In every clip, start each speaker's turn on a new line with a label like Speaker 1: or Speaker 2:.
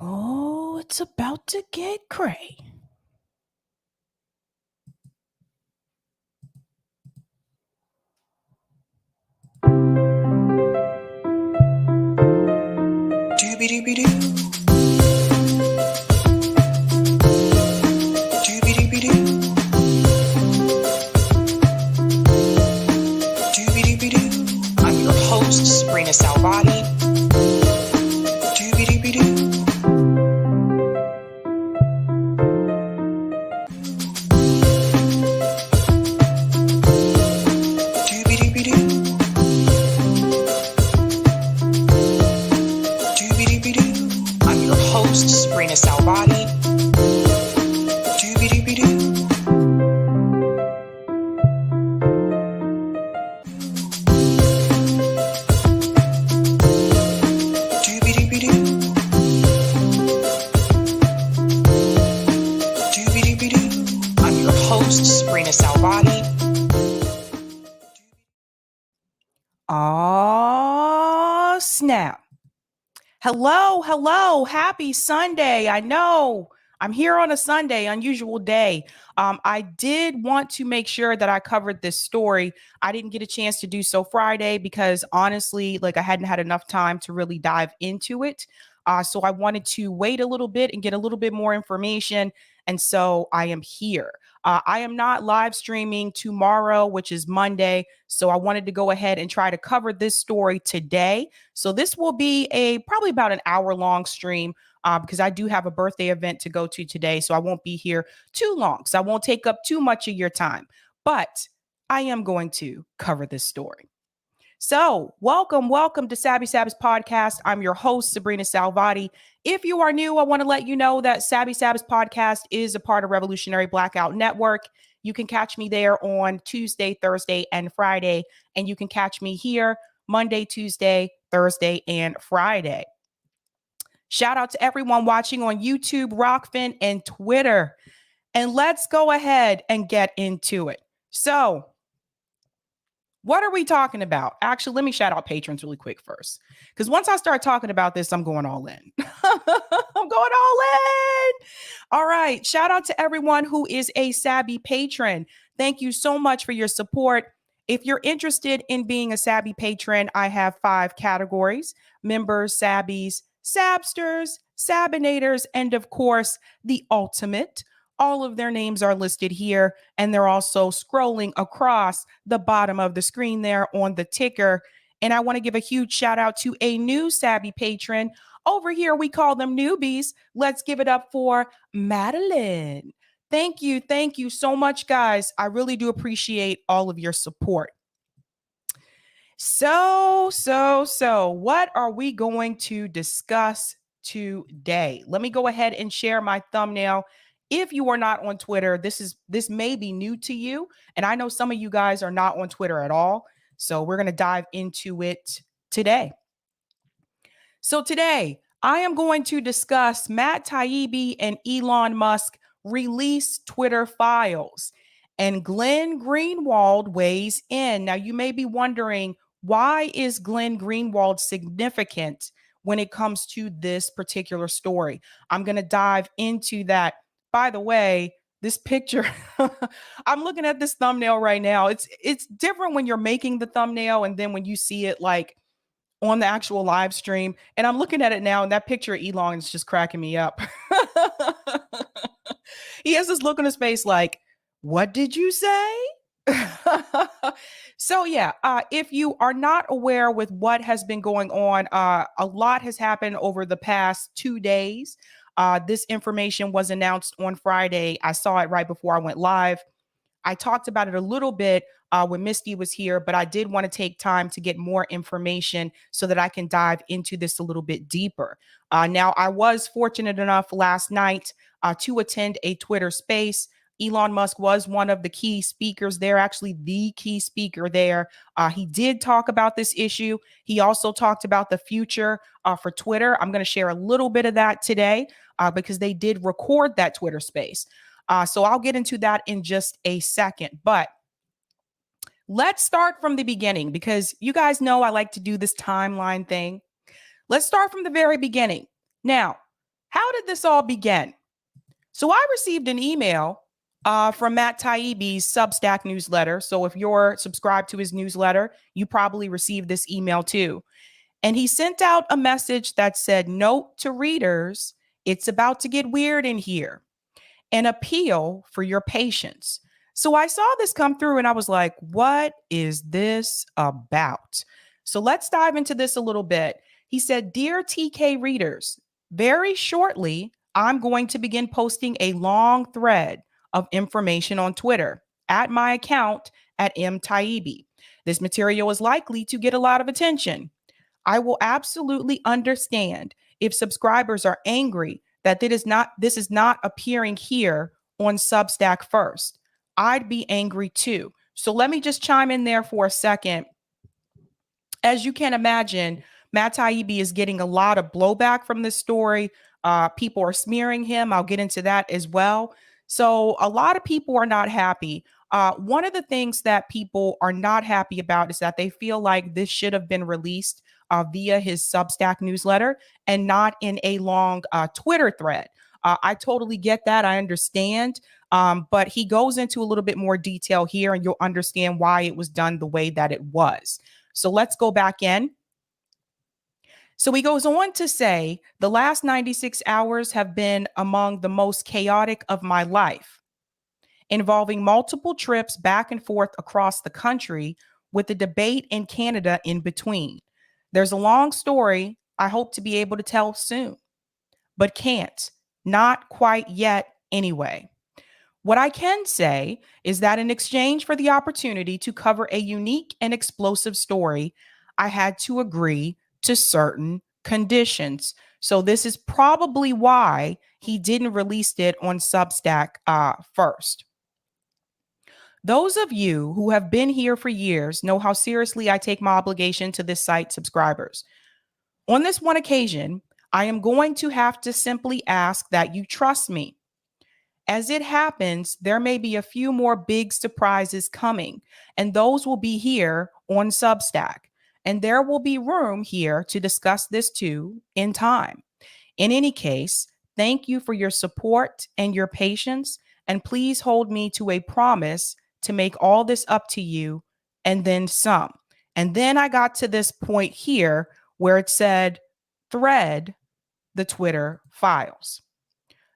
Speaker 1: Oh, it's about to get cray.
Speaker 2: Doobie-doobie-doo. Doobie-doobie-doo. Doobie-doobie-doo. I'm your host, sabrinasalvati. Doobie-doobie-doo. Doobie-doobie-doo. Doobie-doobie-doo. I'm your host, sabrinasalvati. Doobie-doobie-doo. Doobie-doobie-doo. Doobie-doobie-doo. I'm your host, sabrinasalvati.
Speaker 1: Oh, snap. Hello. Happy Sunday. I know I'm here on a Sunday, unusual day. I did want to make sure that I covered this story. I didn't get a chance to do so Friday because honestly, I hadn't had enough time to really dive into it. So I wanted to wait a little bit and get a little bit more information. And so I am here. I am not live streaming tomorrow, which is Monday. So I wanted to go ahead and try to cover this story today. So this will be probably about an hour long stream because I do have a birthday event to go to today. So I won't be here too long. So I won't take up too much of your time, but I am going to cover this story. So welcome to Sab's podcast. I'm your host, Sabrina Salvati. If you are new, I want to let you know that Sab's podcast is a part of Revolutionary Blackout Network. You can catch me there on Tuesday, Thursday, and Friday. And you can catch me here Monday, Tuesday, Thursday, and Friday. Shout out to everyone watching on YouTube, Rockfin, and Twitter. And let's go ahead and get into it. So, what are we talking about? Actually, let me shout out patrons really quick first. Because once I start talking about this, I'm going all in. I'm going all in. All right. Shout out to everyone who is a Sabby patron. Thank you so much for your support. If you're interested in being a Sabby patron, I have 5 categories: members, Sabbies, Sabsters, Sabinators, and of course, the ultimate. All of their names are listed here, and they're also scrolling across the bottom of the screen there on the ticker. And I want to give a huge shout out to a new Sabby patron. Over here, we call them newbies. Let's give it up for Madeline. Thank you so much, guys. I really do appreciate all of your support. So, what are we going to discuss today? Let me go ahead and share my thumbnail. If you are not on Twitter, this may be new to you, and I know some of you guys are not on Twitter at all. So we're going to dive into it today. So today, I am going to discuss Matt Taibbi and Elon Musk release Twitter files, and Glenn Greenwald weighs in. Now, you may be wondering, why is Glenn Greenwald significant when it comes to this particular story? I'm going to dive into that. By the way, this picture, I'm looking at this thumbnail right now. It's different when you're making the thumbnail and then when you see it on the actual live stream. And I'm looking at it now, and that picture of Elon is just cracking me up. He has this look on his face like, what did you say? So yeah, if you are not aware with what has been going on, a lot has happened over the past 2 days. This information was announced on Friday. I saw it right before I went live. I talked about it a little bit when Misty was here, but I did want to take time to get more information so that I can dive into this a little bit deeper. Now, I was fortunate enough last night to attend a Twitter space. Elon Musk was one of the key speakers there, actually the key speaker there. He did talk about this issue. He also talked about the future for Twitter. I'm going to share a little bit of that today because they did record that Twitter space. So I'll get into that in just a second. But let's start from the beginning because you guys know I like to do this timeline thing. Let's start from the very beginning. Now, How did this all begin? So I received an email from Matt Taibbi's Substack newsletter. So if you're subscribed to his newsletter, you probably received this email too. And he sent out a message that said, "Note to readers, it's about to get weird in here. An appeal for your patience." So I saw this come through and I was like, what is this about? So let's dive into this a little bit. He said, "Dear TK readers, very shortly, I'm going to begin posting a long thread of information on Twitter at my account at mtaibbi. This material is likely to get a lot of attention. I will absolutely understand if subscribers are angry that this is not appearing here on Substack first. I'd be angry too." So let me just chime in there for a second. As you can imagine, Matt Taibbi is getting a lot of blowback from this story. People are smearing him. I'll get into that as well. So a lot of people are not happy. One of the things that people are not happy about is that they feel like this should have been released via his Substack newsletter and not in a long Twitter thread. I totally get that. I understand. But he goes into a little bit more detail here and you'll understand why it was done the way that it was. So let's go back in. So he goes on to say, "The last 96 hours have been among the most chaotic of my life, involving multiple trips back and forth across the country with the debate in Canada in between. There's a long story I hope to be able to tell soon, but can't. Not quite yet anyway. What I can say is that in exchange for the opportunity to cover a unique and explosive story, I had to agree to certain conditions." So this is probably why he didn't release it on Substack first. "Those of you who have been here for years know how seriously I take my obligation to this site's subscribers. On this one occasion, I am going to have to simply ask that you trust me. As it happens, there may be a few more big surprises coming, and those will be here on Substack. And there will be room here to discuss this too in time. In any case, thank you for your support and your patience, and please hold me to a promise to make all this up to you and then some." And then I got to this point here where it said, "Thread the Twitter files."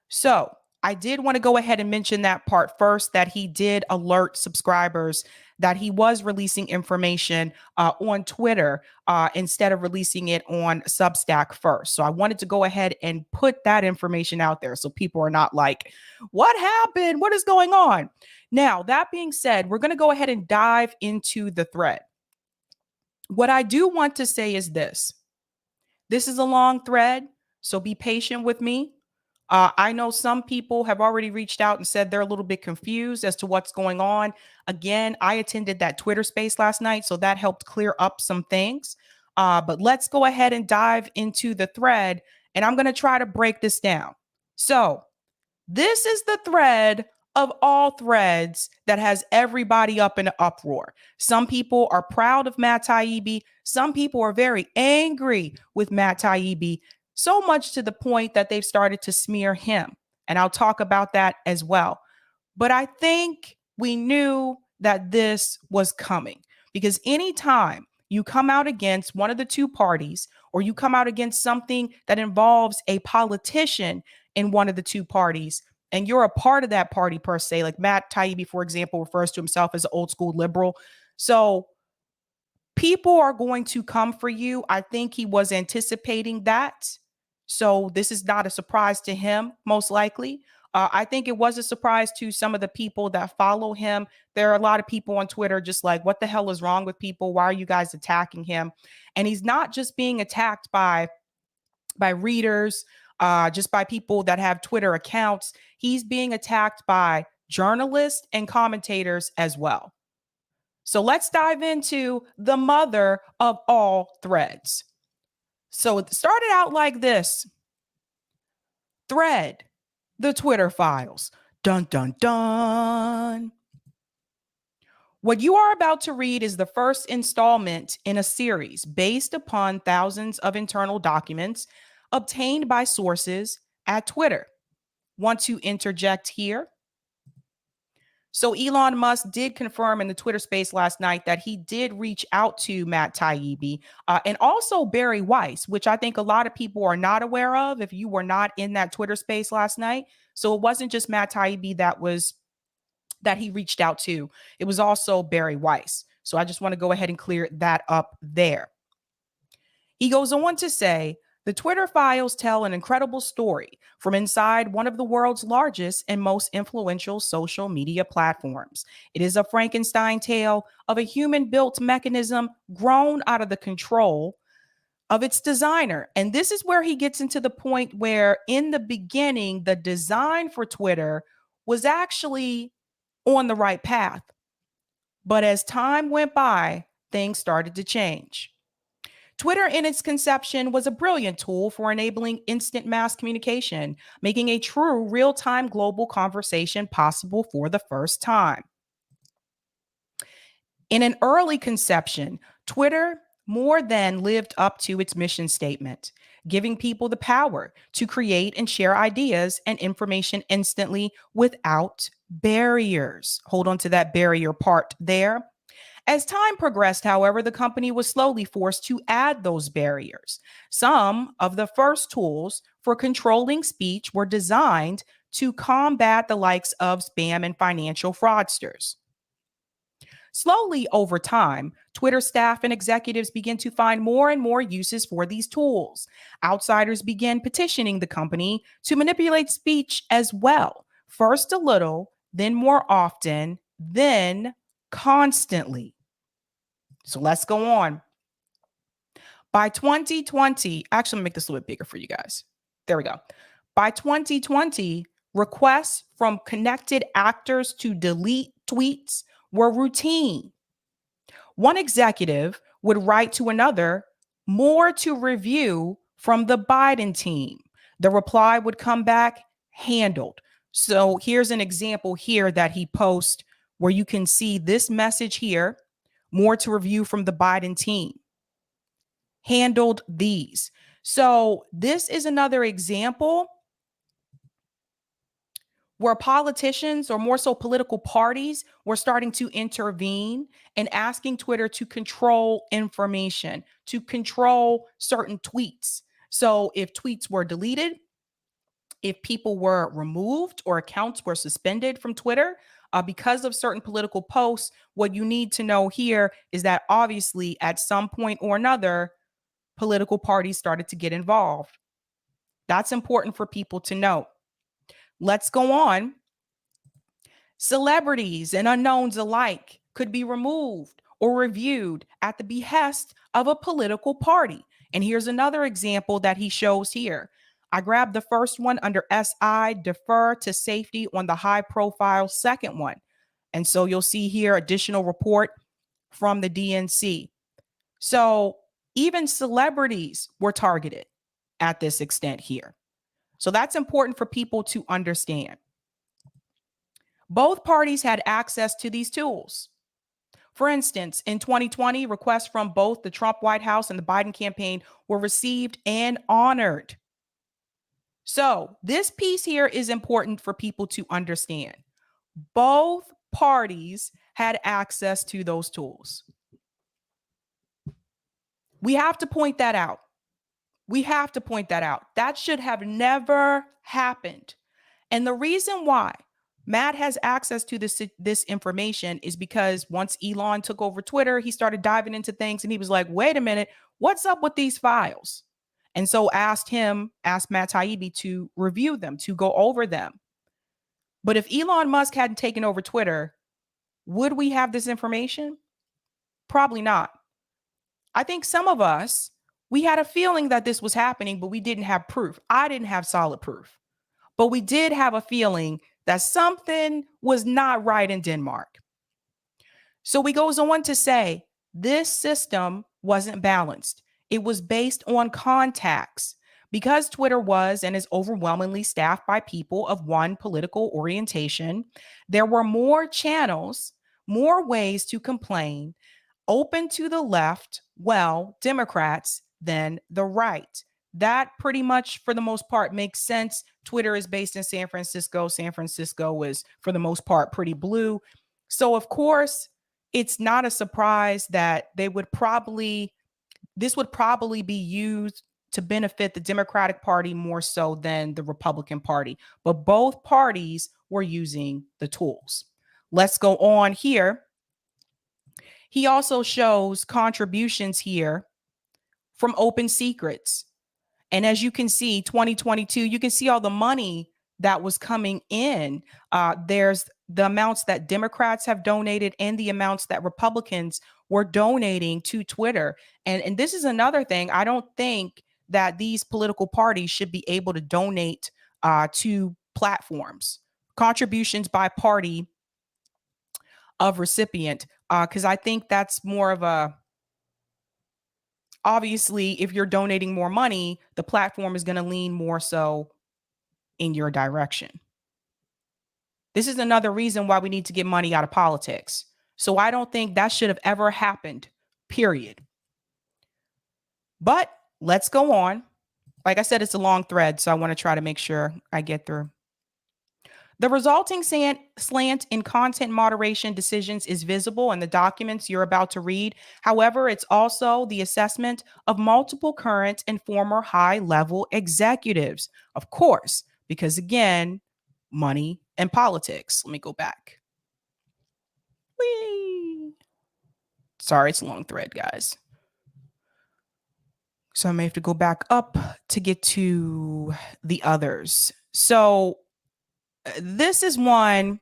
Speaker 1: So I did want to go ahead and mention that part first, that he did alert subscribers that he was releasing information on Twitter instead of releasing it on Substack first. So I wanted to go ahead and put that information out there so people are not like, what happened? What is going on? Now, that being said, we're going to go ahead and dive into the thread. What I do want to say is this. This is a long thread, so be patient with me. I know some people have already reached out and said they're a little bit confused as to what's going on. Again, I attended that Twitter space last night, so that helped clear up some things. But let's go ahead and dive into the thread, and I'm going to try to break this down. So this is the thread of all threads that has everybody up in an uproar. Some people are proud of Matt Taibbi. Some people are very angry with Matt Taibbi, so much to the point that they've started to smear him. And I'll talk about that as well. But I think we knew that this was coming, because anytime you come out against one of the two parties, or you come out against something that involves a politician in one of the two parties, and you're a part of that party per se, like Matt Taibbi, for example, refers to himself as an old school liberal. So people are going to come for you. I think he was anticipating that. So this is not a surprise to him, most likely. I think it was a surprise to some of the people that follow him. There are a lot of people on Twitter just like, what the hell is wrong with people? Why are you guys attacking him? And he's not just being attacked by readers, just by people that have Twitter accounts. He's being attacked by journalists and commentators as well. So let's dive into the mother of all threads. So it started out like this. Thread the Twitter files. Dun, dun, dun. What you are about to read is the first installment in a series based upon thousands of internal documents obtained by sources at Twitter. Want to interject here? So Elon Musk did confirm in the Twitter space last night that he did reach out to Matt Taibbi and also Barry Weiss, which I think a lot of people are not aware of if you were not in that Twitter space last night. So it wasn't just Matt Taibbi that he reached out to. It was also Barry Weiss. So I just want to go ahead and clear that up there. He goes on to say, the Twitter files tell an incredible story from inside one of the world's largest and most influential social media platforms. It is a Frankenstein tale of a human-built mechanism grown out of the control of its designer. And this is where he gets into the point where in the beginning, the design for Twitter was actually on the right path. But as time went by, things started to change. Twitter in its conception was a brilliant tool for enabling instant mass communication, making a true real-time global conversation possible for the first time. In an early conception, Twitter more than lived up to its mission statement, giving people the power to create and share ideas and information instantly without barriers. Hold on to that barrier part there. As time progressed, however, the company was slowly forced to add those barriers. Some of the first tools for controlling speech were designed to combat the likes of spam and financial fraudsters. Slowly over time, Twitter staff and executives began to find more and more uses for these tools. Outsiders began petitioning the company to manipulate speech as well, first a little, then more often, then constantly. So let's go on. By 2020, actually, I'm gonna make this a little bit bigger for you guys. There we go. By 2020, requests from connected actors to delete tweets were routine. One executive would write to another, more to review from the Biden team. The reply would come back, handled. So here's an example here that he posts where you can see this message here, more to review from the Biden team. Handled these. So this is another example where politicians, or more so political parties, were starting to intervene and asking Twitter to control information, to control certain tweets. So if tweets were deleted, if people were removed or accounts were suspended from Twitter because of certain political posts, what you need to know here is that obviously at some point or another, political parties started to get involved. That's important for people to know. Let's go on. Celebrities and unknowns alike could be removed or reviewed at the behest of a political party. And here's another example that he shows here. I grabbed the first one under SI, defer to safety on the high profile second one. And so you'll see here additional report from the DNC. So even celebrities were targeted at this extent here. So that's important for people to understand. Both parties had access to these tools. For instance, in 2020, requests from both the Trump White House and the Biden campaign were received and honored. So this piece here is important for people to understand. Both parties had access to those tools. We have to point that out. We have to point that out. That should have never happened. And the reason why Matt has access to this information is because once Elon took over Twitter, he started diving into things and he was like, wait a minute, what's up with these files? And so asked Matt Taibbi to review them, to go over them. But if Elon Musk hadn't taken over Twitter, would we have this information? Probably not. I think some of us, we had a feeling that this was happening, but we didn't have proof. I didn't have solid proof, but we did have a feeling that something was not right in Denmark. So he goes on to say, this system wasn't balanced. It was based on contacts. Because Twitter was and is overwhelmingly staffed by people of one political orientation, there were more channels, more ways to complain, open to the left, well, Democrats, than the right. That pretty much, for the most part, makes sense. Twitter is based in San Francisco. San Francisco is, for the most part, pretty blue. So, of course, it's not a surprise that this would probably be used to benefit the Democratic Party more so than the Republican Party. But both parties were using the tools. Let's go on here. He also shows contributions here from Open Secrets. And as you can see, 2022, you can see all the money that was coming in. There's the amounts that Democrats have donated and the amounts that Republicans were donating to Twitter. And this is another thing. I don't think that these political parties should be able to donate to platforms, contributions by party of recipient, because I think that's more of a, obviously, if you're donating more money, the platform is going to lean more so in your direction. This is another reason why we need to get money out of politics. So I don't think that should have ever happened, period. But let's go on. Like I said, it's a long thread, so I want to try to make sure I get through. The resulting slant in content moderation decisions is visible in the documents you're about to read. However, it's also the assessment of multiple current and former high-level executives. Of course, because again, money and politics. Let me go back. Whee! Sorry, it's a long thread, guys. So I may have to go back up to get to the others. So this is one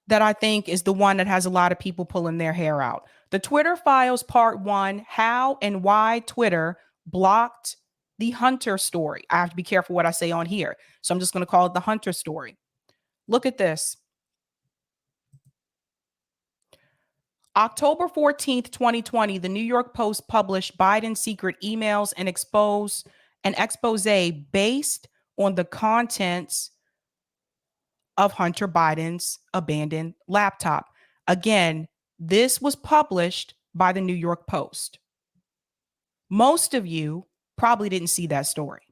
Speaker 1: that I think is the one that has a lot of people pulling their hair out. The Twitter Files Part 1, How and Why Twitter Blocked the Hunter Story. I have to be careful what I say on here. So I'm just going to call it the Hunter Story. Look at this. October 14th, 2020, the New York Post published Biden's secret emails and expose based on the contents of Hunter Biden's abandoned laptop. Again, this was published by the New York Post. Most of you probably didn't see that story,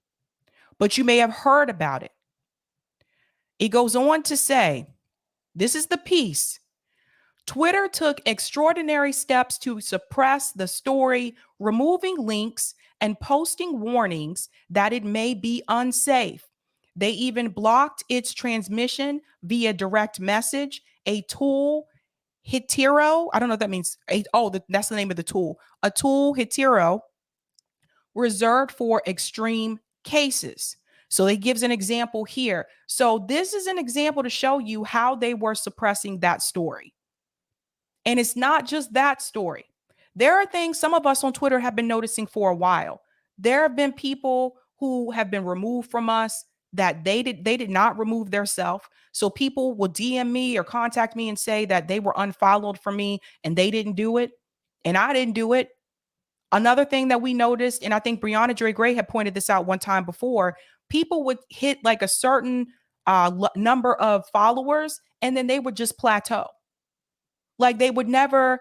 Speaker 1: but you may have heard about it. It goes on to say, this is the piece. Twitter took extraordinary steps to suppress the story, removing links and posting warnings that it may be unsafe. They even blocked its transmission via direct message, a tool, Hitero. I don't know what that means. That's the name of the tool. A tool, Hitero, reserved for extreme cases. So it gives an example here. So this is an example to show you how they were suppressing that story. And it's not just that story. There are things some of us on Twitter have been noticing for a while. There have been people who have been removed from us that they did not remove themselves. So people will DM me or contact me and say that they were unfollowed from me and they didn't do it. And I didn't do it. Another thing that we noticed, and I think Brianna J. Gray had pointed this out one time before, people would hit like a certain number of followers and then they would just plateau. Like they would never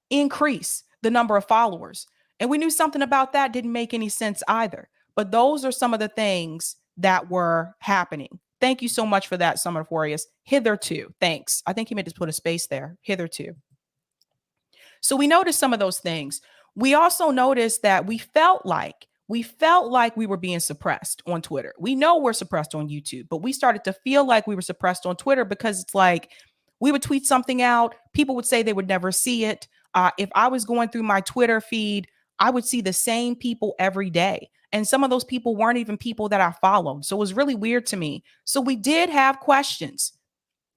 Speaker 1: increase the number of followers. And we knew something about that didn't make any sense either. But those are some of the things that were happening. Thank you so much for that, Summer of Warriors. Hitherto. Thanks. I think he meant to put a space there. Hitherto. So we noticed some of those things. We also noticed that we felt like we were being suppressed on Twitter. We know we're suppressed on YouTube, but we started to feel like we were suppressed on Twitter because it's like we would tweet something out. People would say they would never see it. If I was going through my Twitter feed, I would see the same people every day. And some of those people weren't even people that I followed. So it was really weird to me. So we did have questions.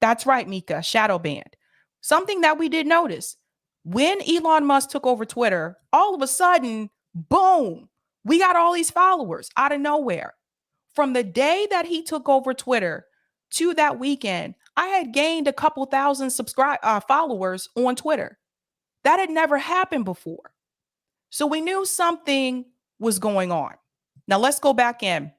Speaker 1: That's right, Mika, shadow banned. Something that we did notice. When Elon Musk took over Twitter, all of a sudden, boom, we got all these followers out of nowhere. From the day that he took over Twitter to that weekend, I had gained a couple thousand followers on Twitter. That had never happened before. So we knew something was going on. Now let's go back in.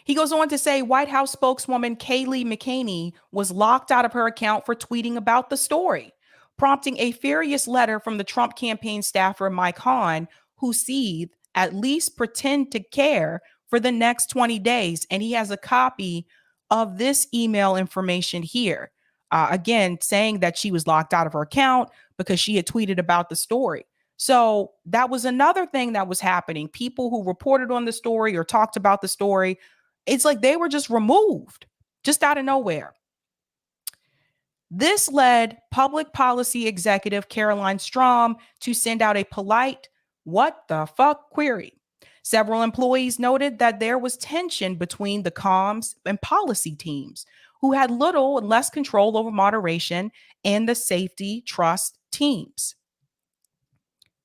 Speaker 1: He goes on to say White House spokeswoman Kayleigh McEnany was locked out of her account for tweeting about the story. prompting a furious letter from the Trump campaign staffer Mike Hahn, who seethed, "At least pretend to care for the next 20 days." And he has a copy of this email information here. Again, saying that she was locked out of her account because she had tweeted about the story. So that was another thing that was happening. People who reported on the story or talked about the story, it's like they were just removed just out of nowhere. This led public policy executive Caroline Strom to send out a polite, "What the fuck?" query. Several employees noted that there was tension between the comms and policy teams, who had little and less control over moderation, and the safety trust teams.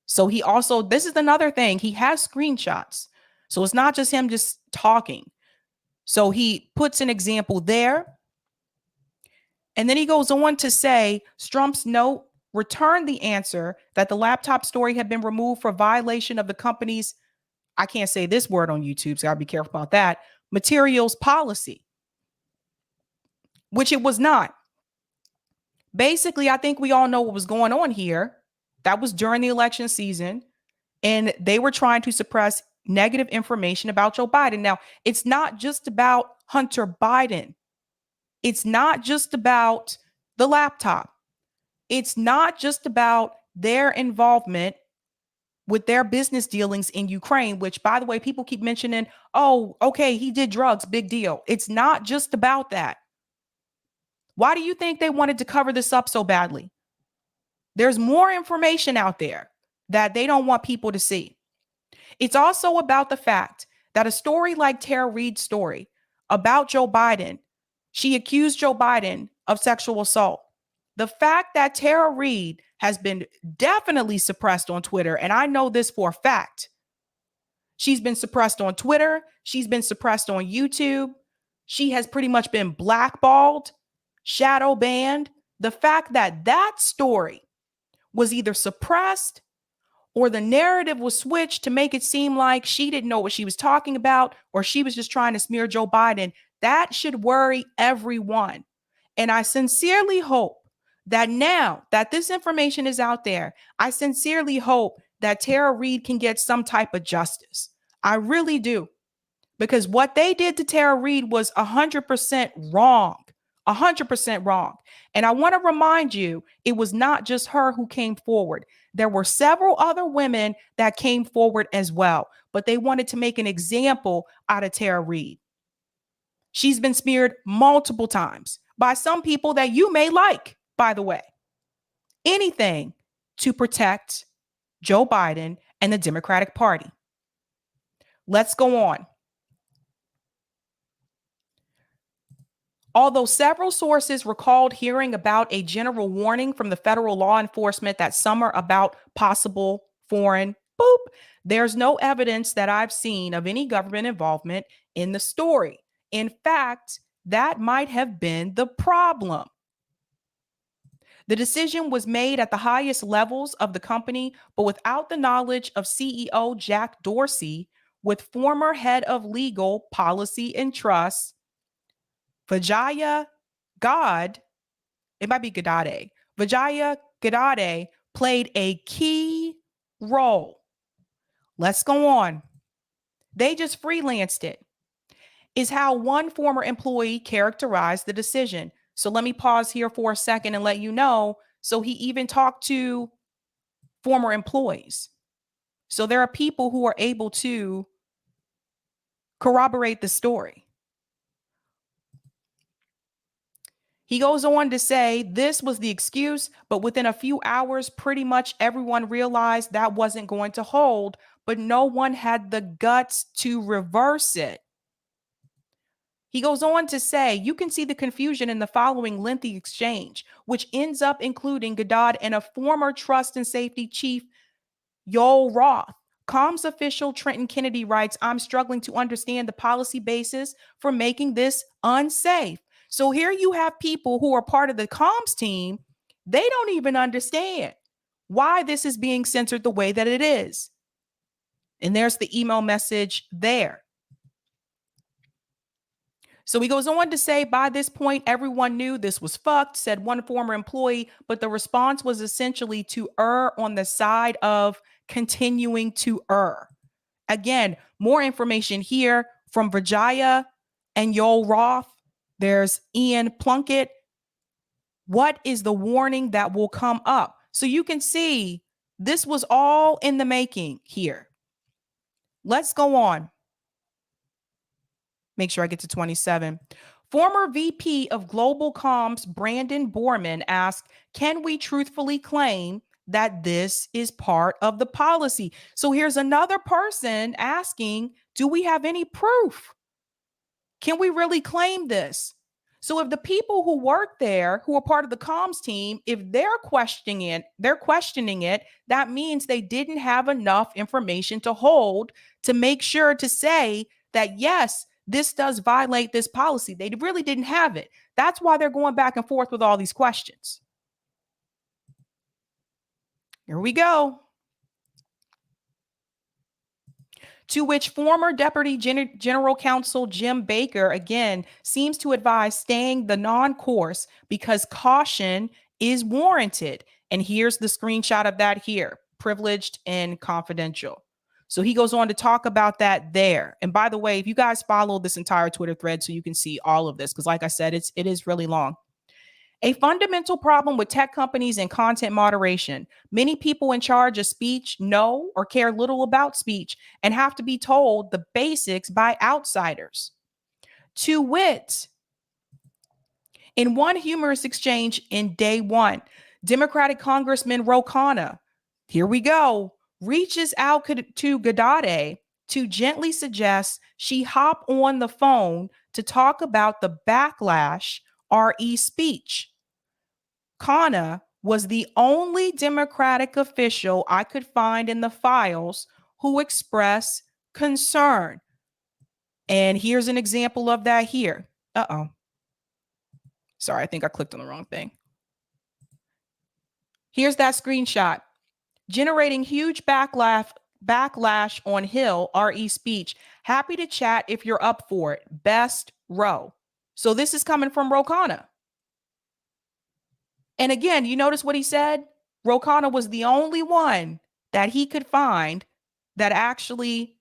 Speaker 1: So he also, this is another thing, he has screenshots. So it's not just him just talking. So he puts an example there. And then he goes on to say, Strom's note returned the answer that the laptop story had been removed for violation of the company's, I can't say this word on YouTube, so I gotta be careful about that, materials policy, which it was not. Basically, I think we all know what was going on here. That was during the election season, and they were trying to suppress negative information about Joe Biden. Now, it's not just about Hunter Biden. It's not just about the laptop. It's not just about their involvement with their business dealings in Ukraine, which, by the way, people keep mentioning, oh, okay, he did drugs, big deal. It's not just about that. Why do you think they wanted to cover this up so badly? There's more information out there that they don't want people to see. It's also about the fact that a story like Tara Reade's story about Joe Biden, she accused Joe Biden of sexual assault. The fact that Tara Reade has been definitely suppressed on Twitter, and I know this for a fact. She's been suppressed on Twitter. She's been suppressed on YouTube. She has pretty much been blackballed, shadow banned. The fact that that story was either suppressed or the narrative was switched to make it seem like she didn't know what she was talking about, or she was just trying to smear Joe Biden, that should worry everyone. And I sincerely hope that now that this information is out there, I sincerely hope that Tara Reade can get some type of justice. I really do. Because what they did to Tara Reade was 100% wrong. 100% wrong. And I want to remind you, it was not just her who came forward. There were several other women that came forward as well, but they wanted to make an example out of Tara Reade. She's been smeared multiple times by some people that you may like, by the way. Anything to protect Joe Biden and the Democratic Party. Let's go on. Although several sources recalled hearing about a general warning from the federal law enforcement that summer about possible foreign there's no evidence that I've seen of any government involvement in the story. In fact, that might have been the problem. The decision was made at the highest levels of the company, but without the knowledge of CEO Jack Dorsey, with former head of legal, policy, and trust, Vijaya God, it might be Gadade. Vijaya Gadade played a key role. Let's go on. They just freelanced it, is how one former employee characterized the decision. So let me pause here for a second and let you know. So he even talked to former employees. So there are people who are able to corroborate the story. He goes on to say this was the excuse, but within a few hours, pretty much everyone realized that wasn't going to hold, but no one had the guts to reverse it. He goes on to say, you can see the confusion in the following lengthy exchange, which ends up including Gadad and a former trust and safety chief, Yoel Roth. Comms official Trenton Kennedy writes, I'm struggling to understand the policy basis for making this unsafe. So here you have people who are part of the comms team. They don't even understand why this is being censored the way that it is. And there's the email message there. So he goes on to say, by this point, everyone knew this was fucked, said one former employee, but the response was essentially to err on the side of continuing to err. Again, more information here from Virginia and Yoel Roth. There's Ian Plunkett. What is the warning that will come up? So you can see this was all in the making here. Let's go on. Make sure I get to 27. Former VP of Global Comms Brandon Borman asked, can we truthfully claim that this is part of the policy? So here's another person asking, do we have any proof? Can we really claim this? So if the people who work there, who are part of the comms team, if they're questioning it, that means they didn't have enough information to hold to make sure to say that, yes, this does violate this policy. They really didn't have it. That's why they're going back and forth with all these questions. Here we go. To which former Deputy General Counsel Jim Baker, again, seems to advise staying the non-course because caution is warranted. And here's the screenshot of that here, privileged and confidential. So he goes on to talk about that there. And by the way, if you guys follow this entire Twitter thread so you can see all of this, because like I said, it is really long. A fundamental problem with tech companies and content moderation. Many people in charge of speech know or care little about speech and have to be told the basics by outsiders. To wit, in one humorous exchange in day one, Democratic Congressman Ro Khanna, here we go, reaches out to Ghaddadi to gently suggest she hop on the phone to talk about the backlash RE speech. Khanna was the only Democratic official I could find in the files who expressed concern. And here's an example of that here. Sorry, I think I clicked on the wrong thing. Here's that screenshot. Generating huge backlash on Hill RE speech. Happy to chat if you're up for it. Best Ro. So this is coming from Ro Khanna. And again, you notice what he said? Ro Khanna was the only one that he could find that actually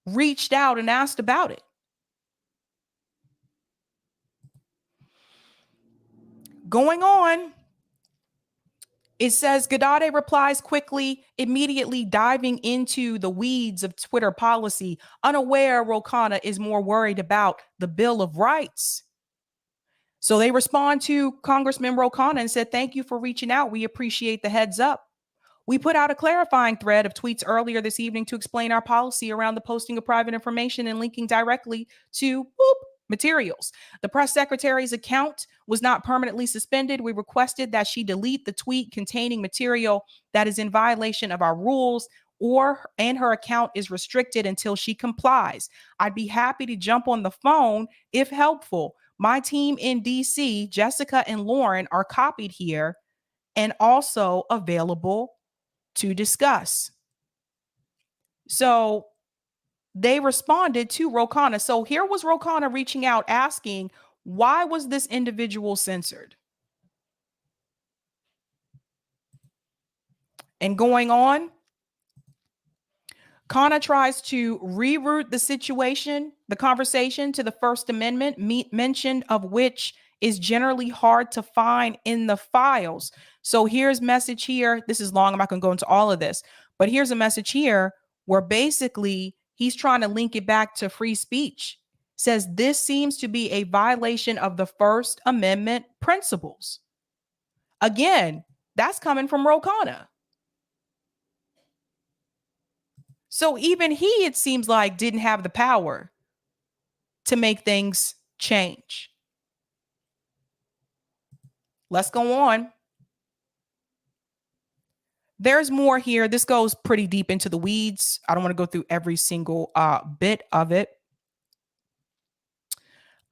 Speaker 1: reached out and asked about it. Going on, it says Ghaddadi replies quickly, immediately diving into the weeds of Twitter policy, unaware Ro Khanna is more worried about the Bill of Rights. So they respond to Congressman Ro Khanna and said, thank you for reaching out. We appreciate the heads up. We put out a clarifying thread of tweets earlier this evening to explain our policy around the posting of private information and linking directly to materials. The press secretary's account was not permanently suspended. We requested that she delete the tweet containing material that is in violation of our rules, and her account is restricted until she complies. I'd be happy to jump on the phone if helpful. My team in DC, Jessica and Lauren, are copied here and also available to discuss. So they responded to Ro Khanna. So here was Ro Khanna reaching out asking, why was this individual censored? And going on, Khanna tries to reroute the conversation to the First Amendment, mention of which is generally hard to find in the files. So here's message here. This is long. I'm not going to go into all of this, but here's a message here where basically he's trying to link it back to free speech. Says this seems to be a violation of the First Amendment principles. Again, that's coming from Ro Khanna. So even he, it seems like, didn't have the power to make things change. Let's go on. There's more here. This goes pretty deep into the weeds. I don't want to go through every single bit of it.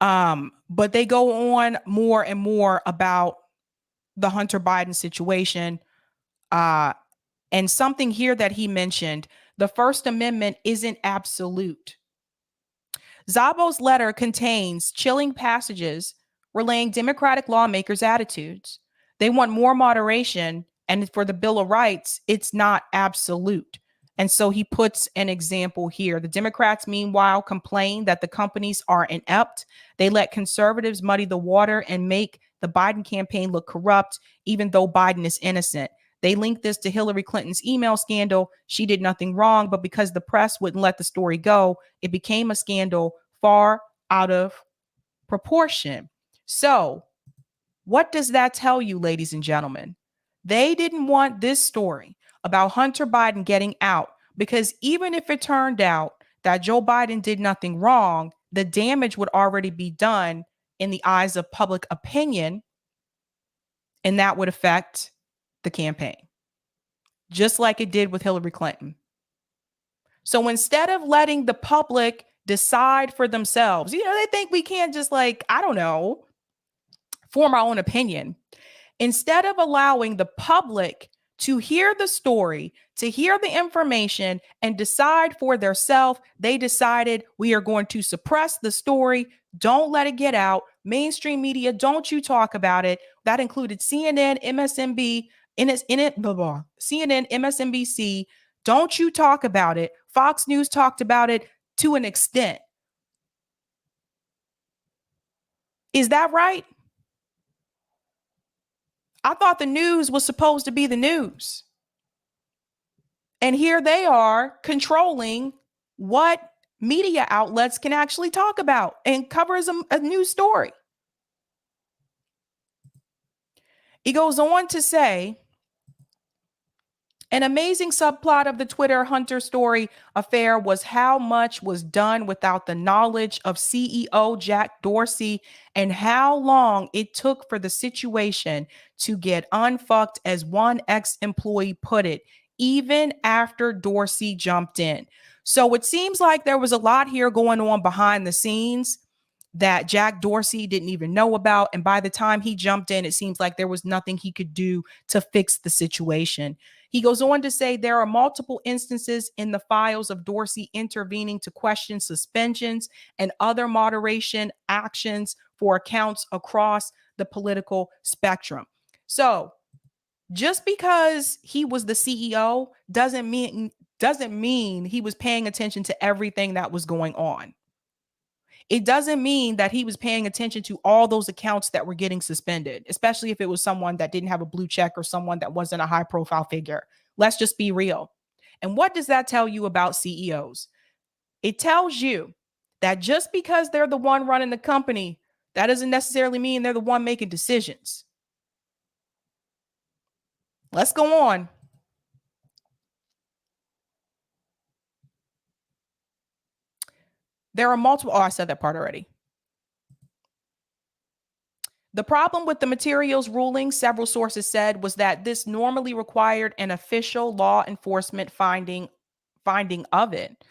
Speaker 1: But they go on more and more about the Hunter Biden situation. And something here that he mentioned, the First Amendment isn't absolute. Szabo's letter contains chilling passages relaying Democratic lawmakers' attitudes. They want more moderation, and for the Bill of Rights, it's not absolute. And so he puts an example here. The Democrats, meanwhile, complain that the companies are inept. They let conservatives muddy the water and make the Biden campaign look corrupt, even though Biden is innocent. They link this to Hillary Clinton's email scandal. She did nothing wrong, but because the press wouldn't let the story go, it became a scandal far out of proportion. So, what does that tell you, ladies and gentlemen? They didn't want this story about Hunter Biden getting out because even if it turned out that Joe Biden did nothing wrong, the damage would already be done in the eyes of public opinion, and that would affect the campaign, just like it did with Hillary Clinton. So instead of letting the public decide for themselves, they think we can't just form our own opinion. Instead of allowing the public to hear the story, to hear the information and decide for themselves, they decided we are going to suppress the story. Don't let it get out. Mainstream media, don't you talk about it. That included CNN, CNN, MSNBC. Don't you talk about it. Fox News talked about it to an extent. Is that right? I thought the news was supposed to be the news. And here they are controlling what media outlets can actually talk about and cover as a news story. He goes on to say, an amazing subplot of the Twitter Hunter story affair was how much was done without the knowledge of CEO Jack Dorsey and how long it took for the situation to get unfucked, as one ex-employee put it, even after Dorsey jumped in. So it seems like there was a lot here going on behind the scenes that Jack Dorsey didn't even know about. And by the time he jumped in, it seems like there was nothing he could do to fix the situation. He goes on to say there are multiple instances in the files of Dorsey intervening to question suspensions and other moderation actions for accounts across the political spectrum. So just because he was the CEO doesn't mean he was paying attention to everything that was going on. It doesn't mean that he was paying attention to all those accounts that were getting suspended, especially if it was someone that didn't have a blue check or someone that wasn't a high profile figure. Let's just be real. And what does that tell you about CEOs? It tells you that just because they're the one running the company, that doesn't necessarily mean they're the one making decisions. Let's go on. There are multiple. Oh, I said that part already. The problem with the materials ruling, several sources said, was that this normally required an official law enforcement finding of it.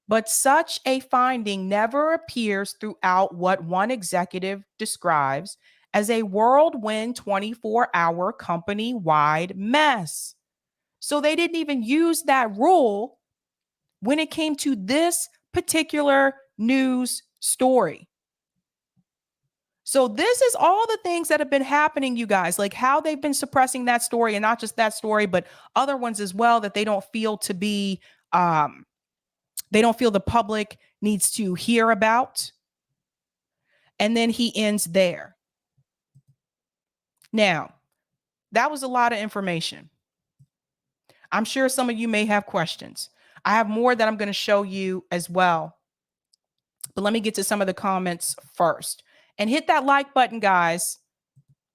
Speaker 1: But such a finding never appears throughout what one executive describes as a whirlwind 24-hour company-wide mess. So they didn't even use that rule when it came to this particular news story. So this is all the things that have been happening, you guys, like how they've been suppressing that story, and not just that story, but other ones as well that they don't feel to be, they don't feel the public needs to hear about. And then he ends there. Now, that was a lot of information. I'm sure some of you may have questions. I have more that I'm going to show you as well. But let me get to some of the comments first. And hit that like button, guys.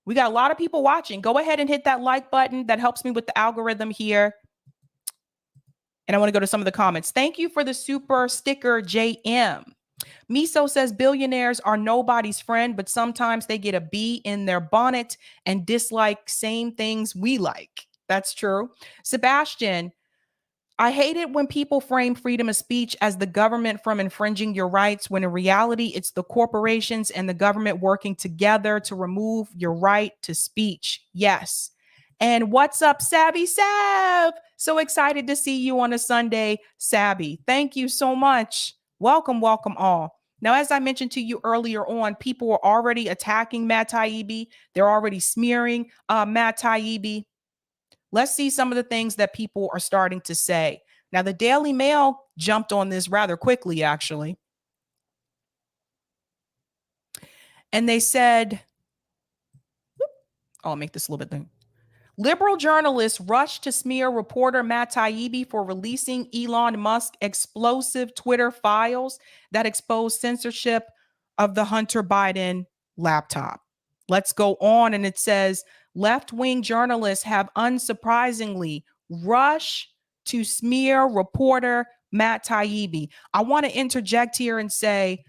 Speaker 1: We got a lot of people watching. Go ahead and hit that like button. That helps me with the algorithm here. And I want to go to some of the comments. Thank you for the super sticker, JM. Miso says billionaires are nobody's friend, but sometimes they get a bee in their bonnet and dislike same things we like. That's true. Sebastian, I hate it when people frame freedom of speech as the government from infringing your rights, when in reality, it's the corporations and the government working together to remove your right to speech. Yes. And what's up, Sabby Sab? So excited to see you on a Sunday, Sabby. Thank you so much. Welcome, welcome all. Now, as I mentioned to you earlier on, people were already attacking Matt Taibbi. They're already smearing Matt Taibbi. Let's see some of the things that people are starting to say. Now, the Daily Mail jumped on this rather quickly, actually. And they said, I'll make this a little bit. Liberal journalists rushed to smear reporter Matt Taibbi for releasing Elon Musk explosive Twitter files that expose censorship of the Hunter Biden laptop. Let's go on. And it says left-wing journalists have unsurprisingly rushed to smear reporter Matt Taibbi. I want to interject here and say,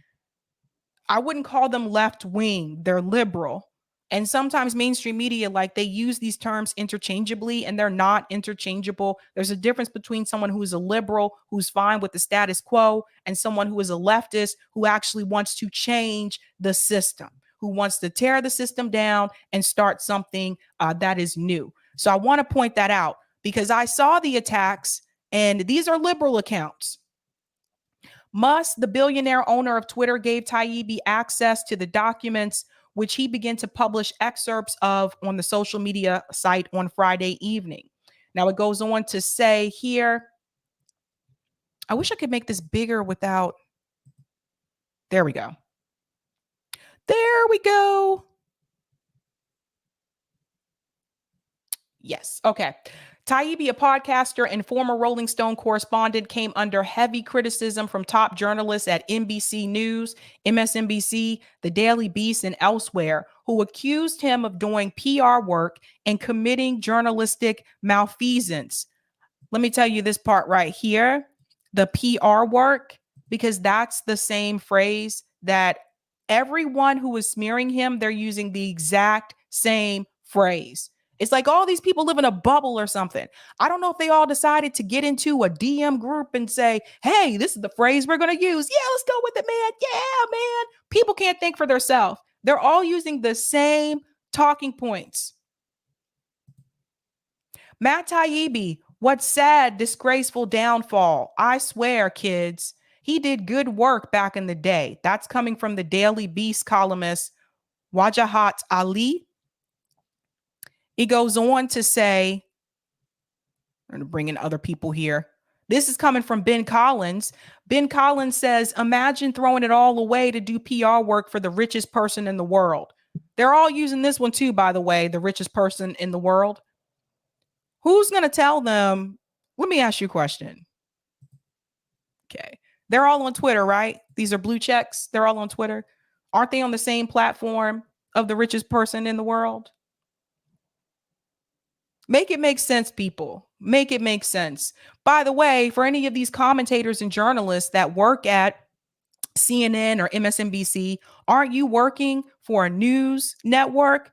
Speaker 1: I wouldn't call them left-wing. They're liberal. And sometimes mainstream media, like they use these terms interchangeably and they're not interchangeable. There's a difference between someone who is a liberal, who's fine with the status quo, and someone who is a leftist who actually wants to change the system, who wants to tear the system down and start something that is new. So I want to point that out because I saw the attacks and these are liberal accounts. Musk, the billionaire owner of Twitter, gave Taibbi access to the documents which he began to publish excerpts of on the social media site on Friday evening. Now it goes on to say here, I wish I could make this bigger without, there we go. There we go. Yes, okay. Taibbi, a podcaster and former Rolling Stone correspondent, came under heavy criticism from top journalists at NBC News, MSNBC, The Daily Beast, and elsewhere, who accused him of doing PR work and committing journalistic malfeasance. Let me tell you this part right here, the PR work, because that's the same phrase that everyone who is smearing him, they're using the exact same phrase. It's like all these people live in a bubble or something. I don't know if they all decided to get into a DM group and say, hey, this is the phrase we're going to use. Yeah, let's go with it, man. Yeah, man. People can't think for themselves. They're all using the same talking points. Matt Taibbi, what sad, disgraceful downfall. I swear, kids, he did good work back in the day. That's coming from the Daily Beast columnist, Wajahat Ali. He goes on to say, I'm going to bring in other people here. This is coming from Ben Collins. Ben Collins says, imagine throwing it all away to do PR work for the richest person in the world. They're all using this one too, by the way, the richest person in the world. Who's going to tell them? Let me ask you a question. Okay. They're all on Twitter, right? These are blue checks. They're all on Twitter. Aren't they on the same platform of the richest person in the world? Make it make sense, people. Make it make sense. By the way, for any of these commentators and journalists that work at CNN or MSNBC, aren't you working for a news network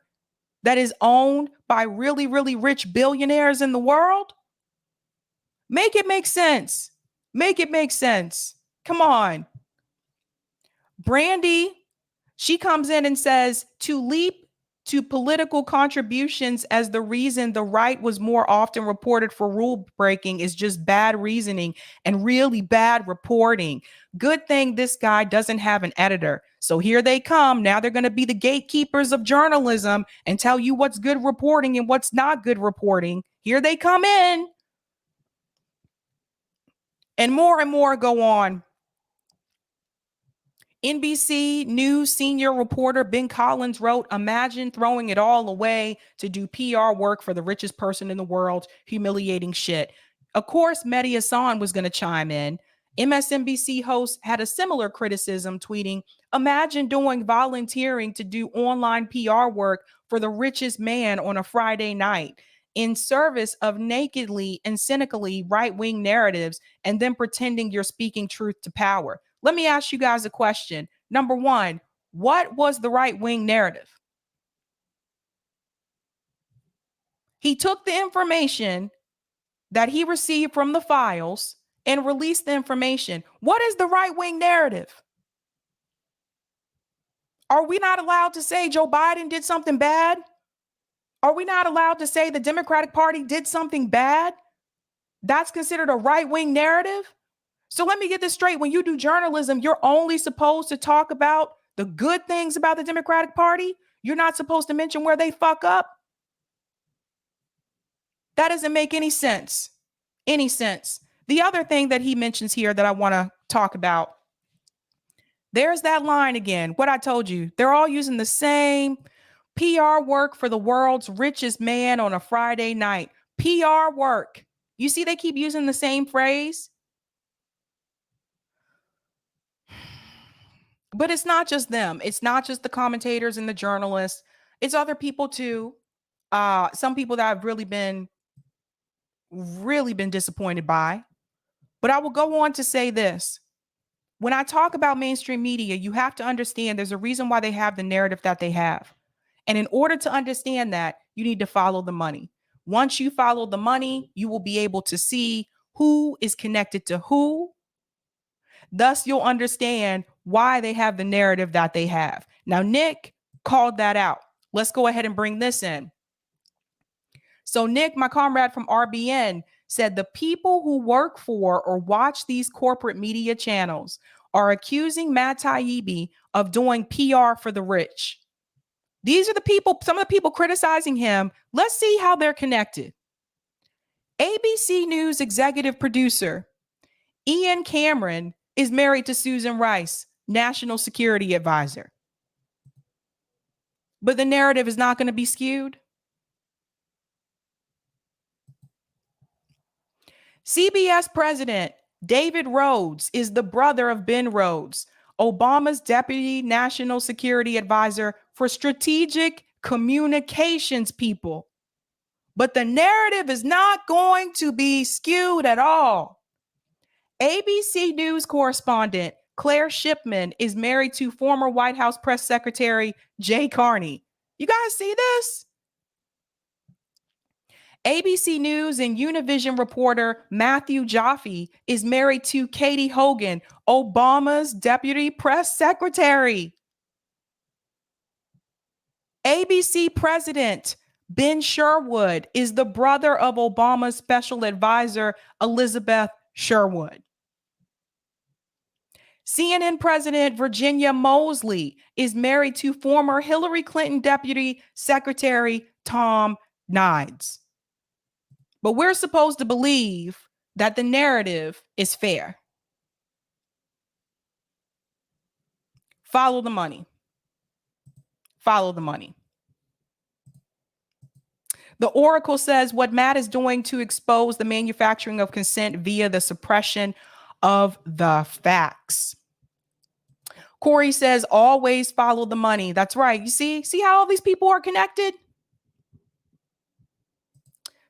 Speaker 1: that is owned by really, really rich billionaires in the world? Make it make sense. Make it make sense. Come on. Brandy, she comes in and says to leap to political contributions as the reason the right was more often reported for rule breaking is just bad reasoning and really bad reporting. Good thing this guy doesn't have an editor. So here they come. Now they're going to be the gatekeepers of journalism and tell you what's good reporting and what's not good reporting. Here they come in. And more go on. NBC News senior reporter Ben Collins wrote, imagine throwing it all away to do PR work for the richest person in the world. Humiliating shit. Of course, Mehdi Hassan was going to chime in. MSNBC host had a similar criticism, tweeting, imagine doing volunteering to do online PR work for the richest man on a Friday night in service of nakedly and cynically right-wing narratives and then pretending you're speaking truth to power. Let me ask you guys a question. Number one, what was the right-wing narrative? He took the information that he received from the files and released the information. What is the right-wing narrative? Are we not allowed to say Joe Biden did something bad? Are we not allowed to say the Democratic Party did something bad? That's considered a right-wing narrative? So let me get this straight. When you do journalism, you're only supposed to talk about the good things about the Democratic Party. You're not supposed to mention where they fuck up. That doesn't make any sense. Any sense. The other thing that he mentions here that I want to talk about, there's that line again. What I told you, they're all using the same PR work for the world's richest man on a Friday night. PR work. You see, they keep using the same phrase. But it's not just them. It's not just the commentators and the journalists. It's other people too. Some people that I've really been disappointed by. But I will go on to say this. When I talk about mainstream media, you have to understand there's a reason why they have the narrative that they have. And in order to understand that, you need to follow the money. Once you follow the money, you will be able to see who is connected to who. Thus, you'll understand why they have the narrative that they have. Now, Nick called that out. Let's go ahead and bring this in. So Nick, my comrade from RBN, said the people who work for or watch these corporate media channels are accusing Matt Taibbi of doing PR for the rich. These are the people, some of the people criticizing him. Let's see how they're connected. ABC News executive producer Ian Cameron is married to Susan Rice, national security advisor. But the narrative is not going to be skewed. CBS president David Rhodes is the brother of Ben Rhodes, Obama's deputy national security advisor for strategic communications, people. But the narrative is not going to be skewed at all. ABC News correspondent Claire Shipman is married to former White House press secretary Jay Carney. You guys see this? ABC News and Univision reporter Matthew Jaffe is married to Katie Hogan, Obama's deputy press secretary. ABC president Ben Sherwood is the brother of Obama's special advisor Elizabeth Sherwood. CNN President Virginia Mosley is married to former Hillary Clinton Deputy Secretary Tom Nides. But we're supposed to believe that the narrative is fair. Follow the money. Follow the money. The Oracle says what Matt is doing to expose the manufacturing of consent via the suppression of the facts. Corey says always follow the money. That's right. You see how all these people are connected?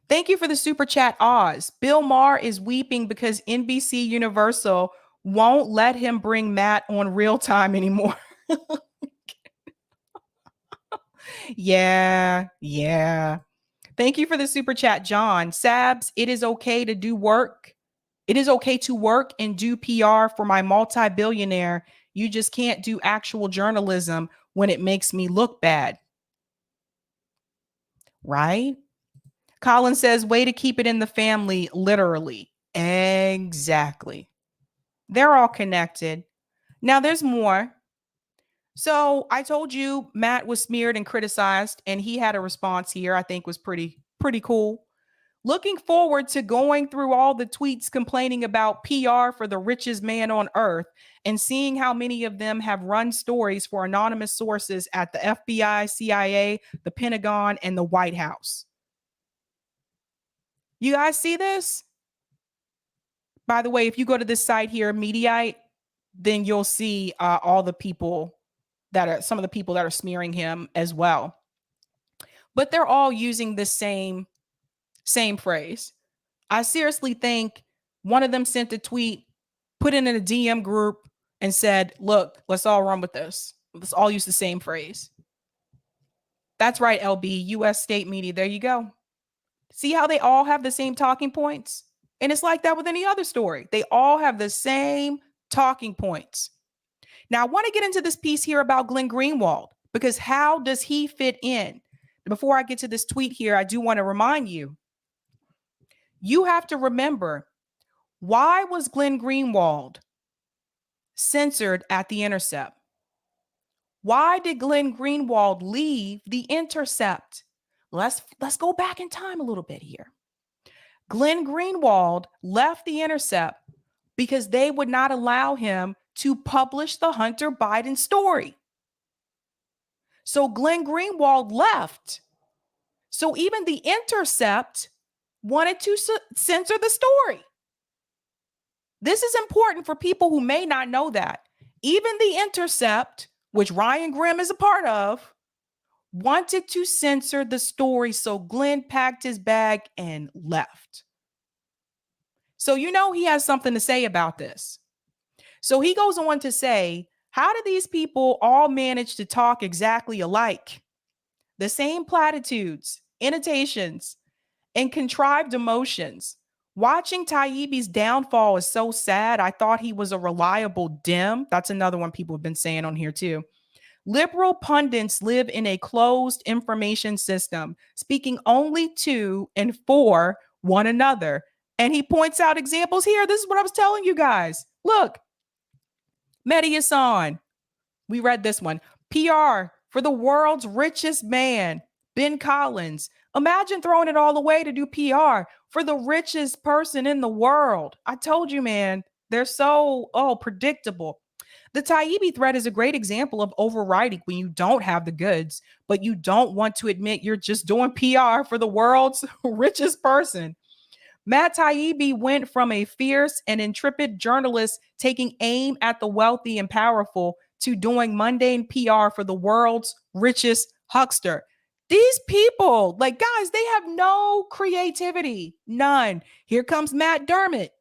Speaker 1: Thank you for the super chat, Oz. Bill Maher is weeping because NBC Universal won't let him bring Matt on real time anymore. Yeah. Thank you for the super chat, John. Sabs, it is okay to do work. It is okay to work and do PR for my multi-billionaire. You just can't do actual journalism when it makes me look bad. Right? Colin says, way to keep it in the family, literally. Exactly. They're all connected. Now there's more. So I told you Matt was smeared and criticized, and he had a response here I think was pretty cool. Looking forward to going through all the tweets complaining about PR for the richest man on earth and seeing how many of them have run stories for anonymous sources at the FBI, CIA, the Pentagon, and the White House. You guys see this? By the way, if you go to this site here, Mediaite, then you'll see all the people that are some of the people that are smearing him as well. But they're all using the same phrase. I seriously think one of them sent a tweet, put it in a DM group and said, look, let's all run with this. Let's all use the same phrase. That's right, LB, US state media. There you go. See how they all have the same talking points? And it's like that with any other story. They all have the same talking points. Now, I want to get into this piece here about Glenn Greenwald, because how does he fit in? Before I get to this tweet here, I do want to remind you, you have to remember Why was Glenn Greenwald censored at The Intercept? Why did Glenn Greenwald leave The Intercept? Let's go back in time a little bit here. Glenn Greenwald left The Intercept because they would not allow him to publish the Hunter Biden story. So Glenn Greenwald left. So even The Intercept wanted to censor the story. This is important for people who may not know that. Even The Intercept, which Ryan Grimm is a part of, wanted to censor the story. So Glenn packed his bag and left. So you know he has something to say about this. So he goes on to say, how do these people all manage to talk exactly alike? The same platitudes, annotations, and contrived emotions. Watching Taibbi's downfall is so sad. I thought he was a reliable dim. That's another one people have been saying on here too. Liberal pundits live in a closed information system, speaking only to and for one another. And he points out examples here. This is what I was telling you guys. Look, Mehdi Hassan. We read this one. PR for the world's richest man, Ben Collins. Imagine throwing it all away to do PR for the richest person in the world. I told you, man, they're so predictable. The Taibbi threat is a great example of overriding when you don't have the goods, but you don't want to admit you're just doing PR for the world's richest person. Matt Taibbi went from a fierce and intrepid journalist taking aim at the wealthy and powerful to doing mundane PR for the world's richest huckster. These people, like, guys, they have no creativity, none. Here comes Matt Dermott.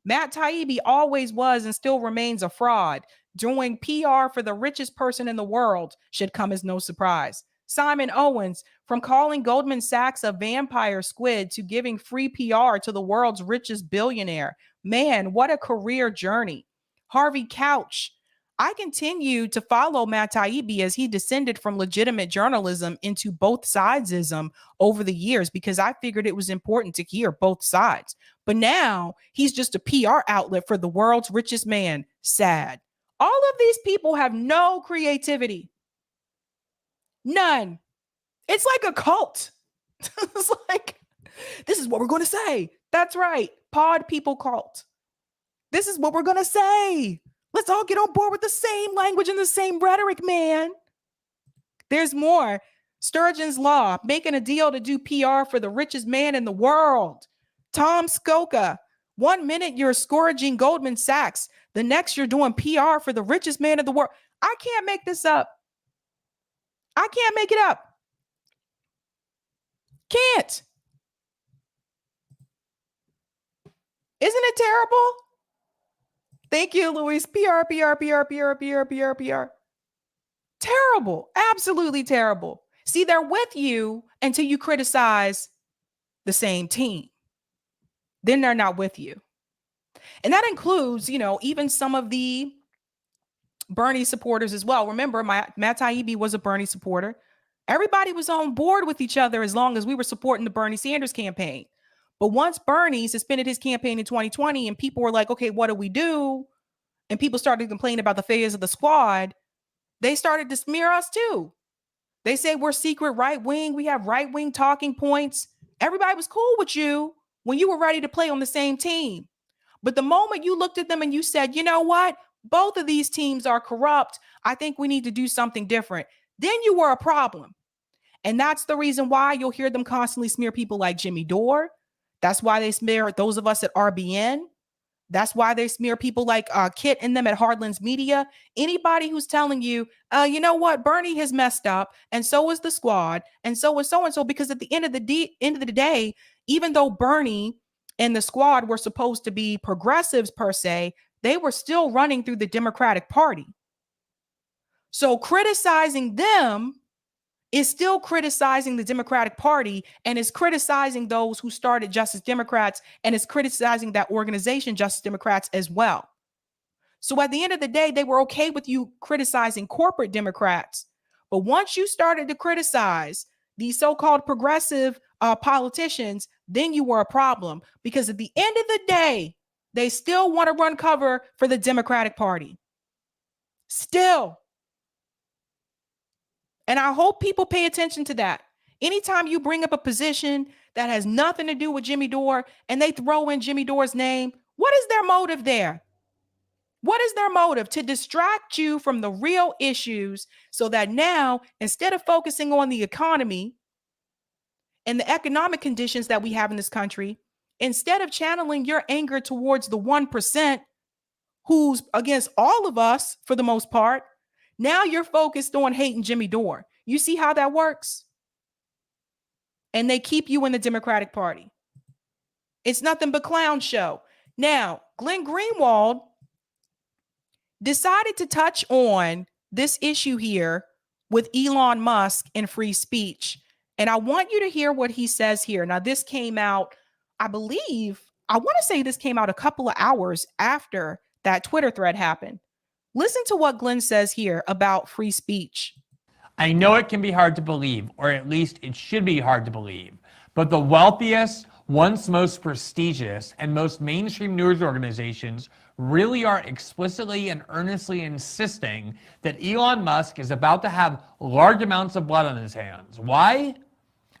Speaker 1: Matt Taibbi always was and still remains a fraud. Doing PR for the richest person in the world should come as no surprise. Simon Owens, from calling Goldman Sachs a vampire squid to giving free PR to the world's richest billionaire. Man, what a career journey. Harvey Couch. I continue to follow Matt Taibbi as he descended from legitimate journalism into both sidesism over the years because I figured it was important to hear both sides. But now he's just a PR outlet for the world's richest man. Sad. All of these people have no creativity. None. It's like a cult. It's like, this is what we're going to say. That's right. Pod people cult. This is what we're going to say. Let's all get on board with the same language and the same rhetoric, man. There's more. Sturgeon's Law, making a deal to do PR for the richest man in the world. Tom Skoka, 1 minute you're scourging Goldman Sachs. The next you're doing PR for the richest man in the world. I can't make this up. I can't make it up. Can't. Isn't it terrible? Thank you, Luis. PR. Terrible. Absolutely terrible. See, they're with you until you criticize the same team. Then they're not with you. And that includes, even some of the Bernie supporters as well. Remember, Matt Taibbi was a Bernie supporter. Everybody was on board with each other as long as we were supporting the Bernie Sanders campaign. But once Bernie suspended his campaign in 2020 and people were like, okay, what do we do? And people started complaining about the failures of the squad. They started to smear us too. They say we're secret right wing. We have right wing talking points. Everybody was cool with you when you were ready to play on the same team. But the moment you looked at them and you said, you know what? Both of these teams are corrupt. I think we need to do something different. Then you were a problem. And that's the reason why you'll hear them constantly smear people like Jimmy Dore. That's why they smear those of us at RBN. That's why they smear people like Kit and them at Hardlands Media. Anybody who's telling you, you know what, Bernie has messed up, and so is the squad, and so is so-and-so, because at the end of the day, even though Bernie and the squad were supposed to be progressives per se, they were still running through the Democratic Party. So criticizing them is still criticizing the Democratic Party and is criticizing those who started Justice Democrats and is criticizing that organization, Justice Democrats, as well. So at the end of the day, they were okay with you criticizing corporate Democrats. But once you started to criticize these so-called progressive politicians, then you were a problem. Because at the end of the day, They still want to run cover for the Democratic Party. Still. And I hope people pay attention to that. Anytime you bring up a position that has nothing to do with Jimmy Dore and they throw in Jimmy Dore's name, what is their motive there? What is their motive? To distract you from the real issues so that now, instead of focusing on the economy and the economic conditions that we have in this country, instead of channeling your anger towards the 1% who's against all of us for the most part, now you're focused on hating Jimmy Dore. You see how that works? And they keep you in the Democratic Party. It's nothing but clown show. Now, Glenn Greenwald decided to touch on this issue here with Elon Musk and free speech. And I want you to hear what he says here. Now, this came out, I want to say this came out a couple of hours after that Twitter thread happened. Listen to what Glenn says here about free speech.
Speaker 3: I know it can be hard to believe, or at least it should be hard to believe, but the wealthiest, once most prestigious, and most mainstream news organizations really are explicitly and earnestly insisting that Elon Musk is about to have large amounts of blood on his hands. Why?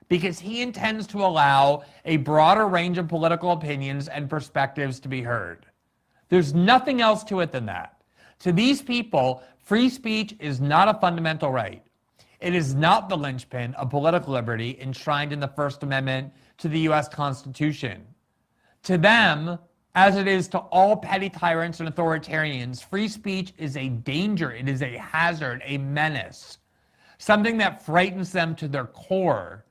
Speaker 3: Because he intends to allow a broader range of political opinions and perspectives to be heard. There's nothing else to it than that. To these people, free speech is not a fundamental right. It is not the linchpin of political liberty enshrined in the First Amendment to the U.S. Constitution. To them, as it is to all petty tyrants and authoritarians, free speech is a danger, it is a hazard, a menace, something that frightens them to their core.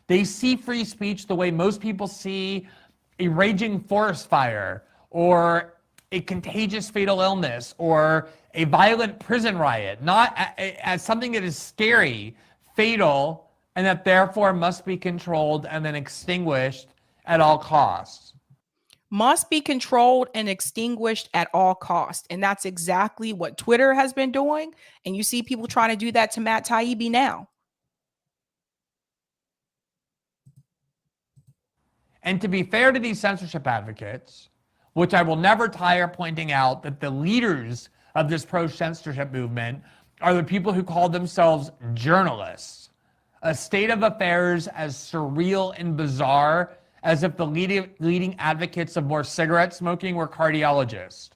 Speaker 3: They see free speech the way most people see a raging forest fire, or a contagious fatal illness, or a violent prison riot, not as something that is scary, fatal, and that therefore must be controlled and then extinguished at all costs.
Speaker 1: Must be controlled and extinguished at all costs. And that's exactly what Twitter has been doing. And you see people trying to do that to Matt Taibbi now.
Speaker 3: And to be fair to these censorship advocates, which I will never tire pointing out that the leaders of this pro-censorship movement are the people who call themselves journalists, a state of affairs as surreal and bizarre as if the leading advocates of more cigarette smoking were cardiologists.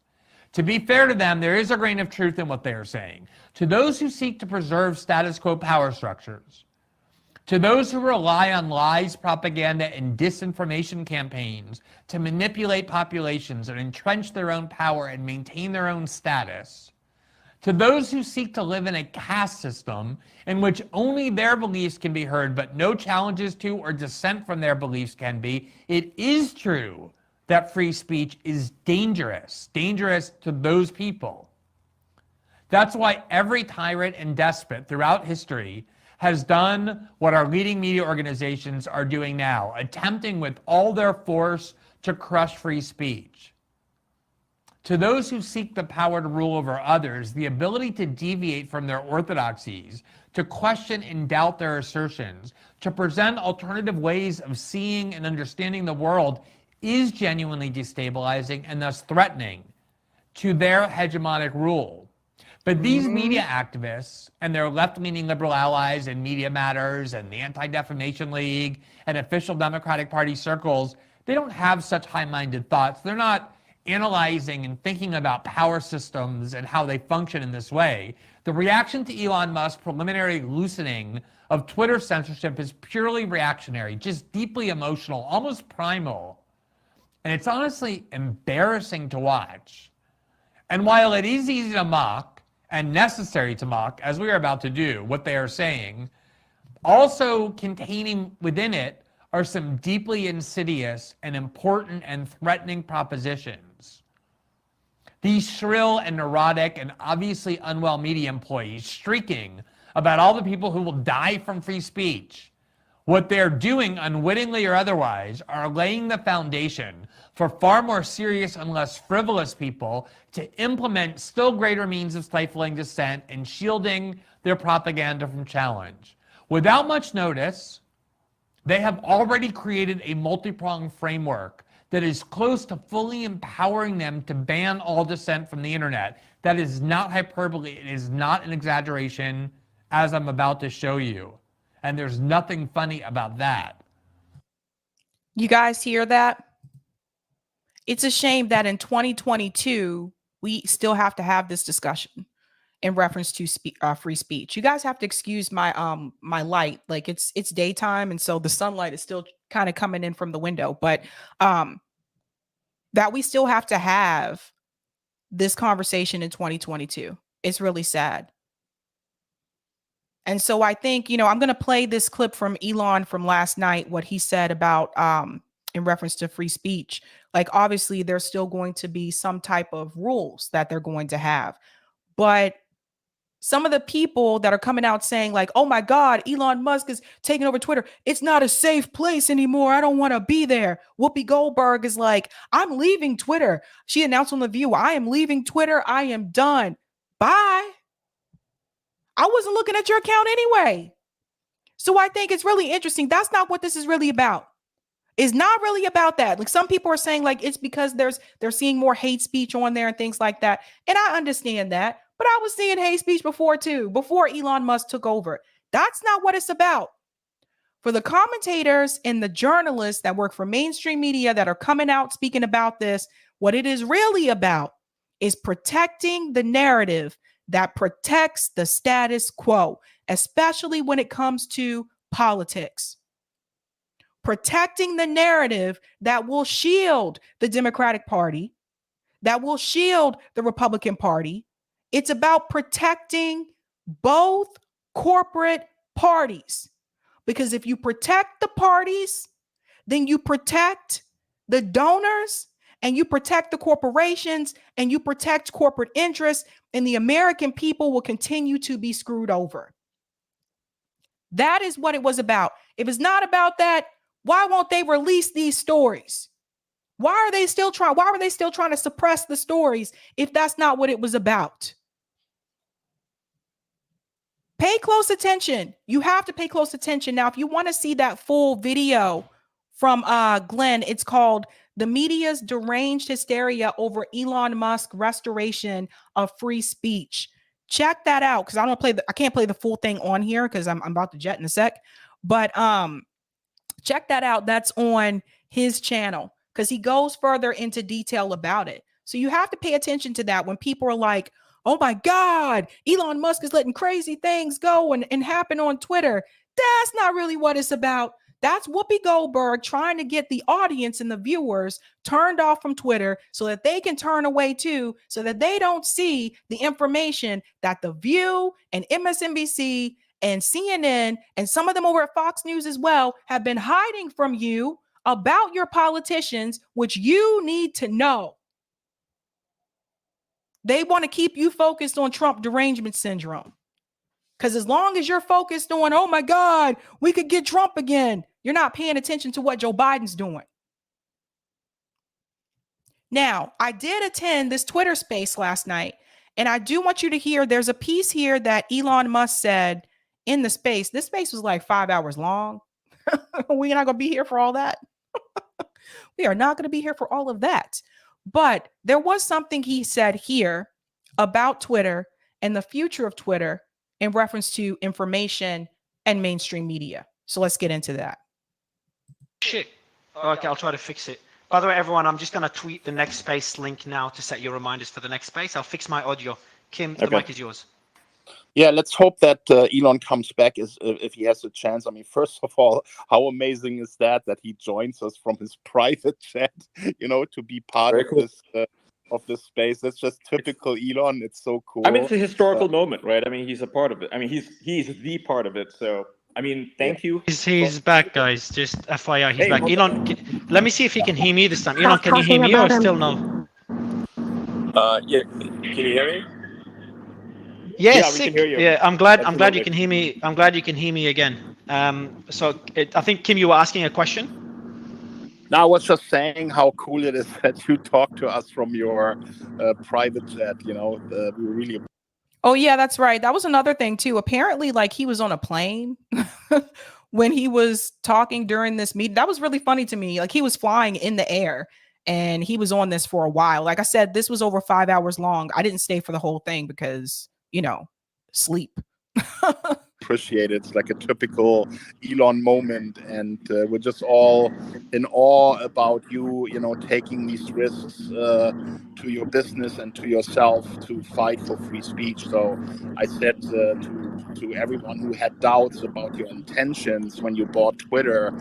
Speaker 3: To be fair to them, there is a grain of truth in what they are saying. To those who seek to preserve status quo power structures, to those who rely on lies, propaganda, and disinformation campaigns to manipulate populations and entrench their own power and maintain their own status, to those who seek to live in a caste system in which only their beliefs can be heard but no challenges to or dissent from their beliefs can be, it is true that free speech is dangerous to those people. That's why every tyrant and despot throughout history has done what our leading media organizations are doing now, attempting with all their force to crush free speech. To those who seek the power to rule over others, the ability to deviate from their orthodoxies, to question and doubt their assertions, to present alternative ways of seeing and understanding the world is genuinely destabilizing and thus threatening to their hegemonic rule. But these media activists and their left-leaning liberal allies in Media Matters and the Anti-Defamation League and official Democratic Party circles, they don't have such high-minded thoughts. They're not analyzing and thinking about power systems and how they function in this way. The reaction to Elon Musk's preliminary loosening of Twitter censorship is purely reactionary, just deeply emotional, almost primal. And it's honestly embarrassing to watch. And while it is easy to mock, and necessary to mock, as we are about to do, what they are saying, also containing within it are some deeply insidious and important and threatening propositions. These shrill and neurotic and obviously unwell media employees shrieking about all the people who will die from free speech, what they're doing, unwittingly or otherwise, are laying the foundation for far more serious and less frivolous people to implement still greater means of stifling dissent and shielding their propaganda from challenge. Without much notice, they have already created a multi-pronged framework that is close to fully empowering them to ban all dissent from the internet. That is not hyperbole. It is not an exaggeration, as I'm about to show you. And there's nothing funny about that.
Speaker 1: You guys hear that? It's a shame that in 2022, we still have to have this discussion in reference to free speech. You guys have to excuse my my light. Like it's daytime, and so the sunlight is still kind of coming in from the window. But that we still have to have this conversation in 2022. It's really sad. And so I think, I'm going to play this clip from Elon from last night, what he said about in reference to free speech. Like, obviously, there's still going to be some type of rules that they're going to have. But some of the people that are coming out saying like, oh, my God, Elon Musk is taking over Twitter. It's not a safe place anymore. I don't want to be there. Whoopi Goldberg is like, I'm leaving Twitter. She announced on The View, I am leaving Twitter. I am done. Bye. I wasn't looking at your account anyway. So I think it's really interesting. That's not what this is really about. It's not really about that. Like some people are saying like it's because they're seeing more hate speech on there and things like that. And I understand that. But I was seeing hate speech before too, before Elon Musk took over. That's not what it's about. For the commentators and the journalists that work for mainstream media that are coming out speaking about this, what it is really about is protecting the narrative that protects the status quo, especially when it comes to politics. Protecting the narrative that will shield the Democratic Party, that will shield the Republican Party. It's about protecting both corporate parties. Because if you protect the parties, then you protect the donors and you protect the corporations and you protect corporate interests, and the American people will continue to be screwed over. That is what it was about. If it's not about that, why won't they release these stories? Why were they still trying to suppress the stories if that's not what it was about? Pay close attention. You have to pay close attention. Now, if you want to see that full video from Glenn, it's called The Media's Deranged Hysteria Over Elon Musk Restoration of Free Speech. Check that out, because I can't play the full thing on here because I'm about to jet in a sec. But check that out. That's on his channel because he goes further into detail about it. So you have to pay attention to that when people are like, oh my God, Elon Musk is letting crazy things go and happen on Twitter. That's not really what it's about. That's Whoopi Goldberg trying to get the audience and the viewers turned off from Twitter so that they can turn away too, so that they don't see the information that The View and MSNBC and CNN and some of them over at Fox News as well have been hiding from you about your politicians, which you need to know. They want to keep you focused on Trump derangement syndrome. Because as long as you're focused on, oh my God, we could get Trump again, you're not paying attention to what Joe Biden's doing. Now, I did attend this Twitter space last night, and I do want you to hear, there's a piece here that Elon Musk said in the space. This space was like 5 hours long. We're not going to be here for all that. We are not going to be here for all of that. But there was something he said here about Twitter and the future of Twitter in reference to information and mainstream media. So let's get into that.
Speaker 4: Shit. Okay, I'll try to fix it. By the way, everyone, I'm just going to tweet the next space link now to set your reminders for the next space. I'll fix my audio. Kim, the mic is yours.
Speaker 5: Yeah, let's hope that Elon comes back if he has a chance. I mean, first of all, how amazing is that he joins us from his private chat, to be part of this space. That's just typical Elon. It's so cool.
Speaker 6: I mean, it's a historical moment, right? I mean, he's a part of it. I mean, he's the part of it. So, I mean, thank you.
Speaker 4: He's back, guys. Just FYI, he's back. Elon, let me see if he can hear me this time. Elon, can you hear me or still no?
Speaker 6: Yeah. Can you hear me?
Speaker 4: Yes,
Speaker 6: we can hear you.
Speaker 4: Yeah, I'm glad you can hear me. I'm glad you can hear me again. I think Kim, you were asking a question.
Speaker 5: No, I was just saying how cool it is that you talk to us from your private chat. We really.
Speaker 1: Oh yeah, that's right. That was another thing too. Apparently, like he was on a plane when he was talking during this meeting. That was really funny to me. Like, he was flying in the air and he was on this for a while. Like I said, this was over 5 hours long. I didn't stay for the whole thing because, sleep.
Speaker 5: Appreciate it. It's like a typical Elon moment, and we're just all in awe about you taking these risks to your business and to yourself to fight for free speech. So I said to everyone who had doubts about your intentions when you bought Twitter,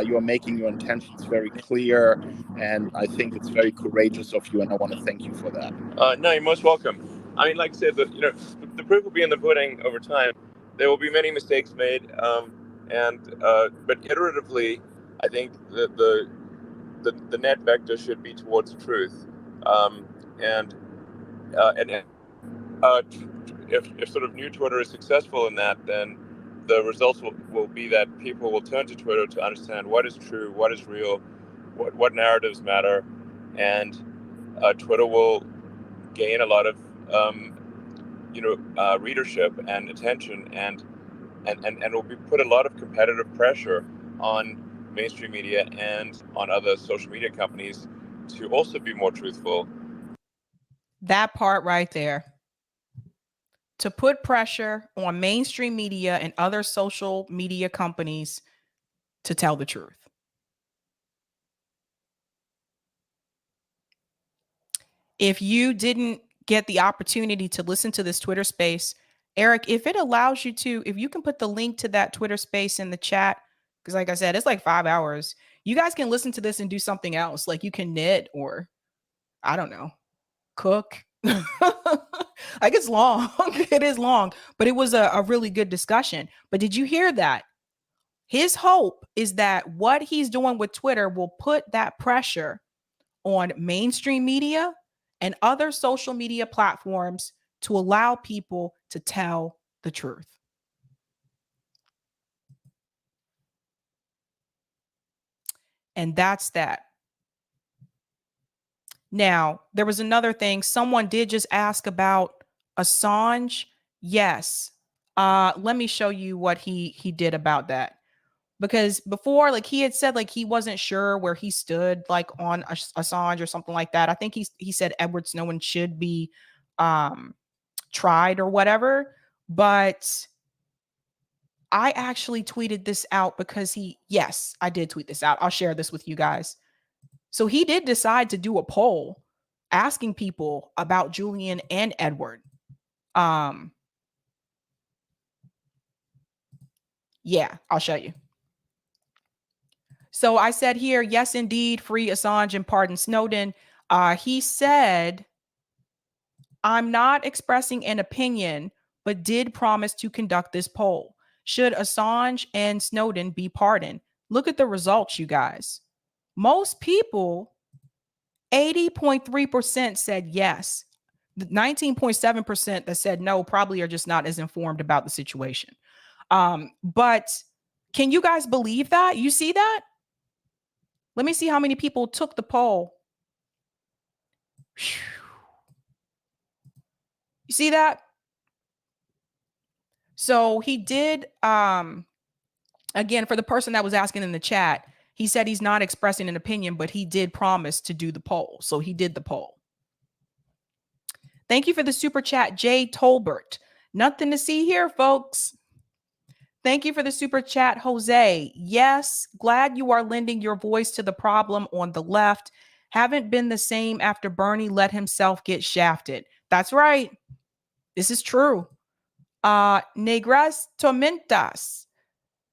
Speaker 5: you are making your intentions very clear, and I think it's very courageous of you, and I want to thank you for that.
Speaker 7: No, you're most welcome. I mean, like I said, the proof will be in the pudding over time. There will be many mistakes made, but iteratively, I think that the net vector should be towards the truth, if sort of new Twitter is successful in that, then the results will be that people will turn to Twitter to understand what is true, what is real, what narratives matter, and Twitter will gain a lot of readership and attention, and will put a lot of competitive pressure on mainstream media and on other social media companies to also be more truthful.
Speaker 1: That part right there. To put pressure on mainstream media and other social media companies to tell the truth. If you didn't get the opportunity to listen to this Twitter space, Eric, if it allows you to, if you can put the link to that Twitter space in the chat, because like I said, it's like 5 hours. You guys can listen to this and do something else. Like you can knit or, I don't know, cook. Like it's long. It is long, but it was a really good discussion. But did you hear that? His hope is that what he's doing with Twitter will put that pressure on mainstream media and other social media platforms to allow people to tell the truth. And that's that. Now, there was another thing. Someone did just ask about Assange. Yes. Let me show you what he did about that. Because before, like he had said, like he wasn't sure where he stood, like on Assange or something like that. I think he said Edward Snowden should be tried or whatever. But I actually tweeted this out because yes, I did tweet this out. I'll share this with you guys. So he did decide to do a poll asking people about Julian and Edward. Yeah, I'll show you. So I said here, yes, indeed, free Assange and pardon Snowden. He said, I'm not expressing an opinion, but did promise to conduct this poll. Should Assange and Snowden be pardoned? Look at the results, you guys. Most people, 80.3% said yes. The 19.7% that said no probably are just not as informed about the situation. But can you guys believe that? You see that? Let me see how many people took the poll. You see that? So he did, again, for the person that was asking in the chat, he said he's not expressing an opinion, but he did promise to do the poll. So he did the poll. Thank you for the super chat, Jay Tolbert. Nothing to see here, folks. Thank you for the super chat, Jose. Yes, glad you are lending your voice to the problem on the left. Haven't been the same after Bernie let himself get shafted. That's right. This is true. Negras Tormentas.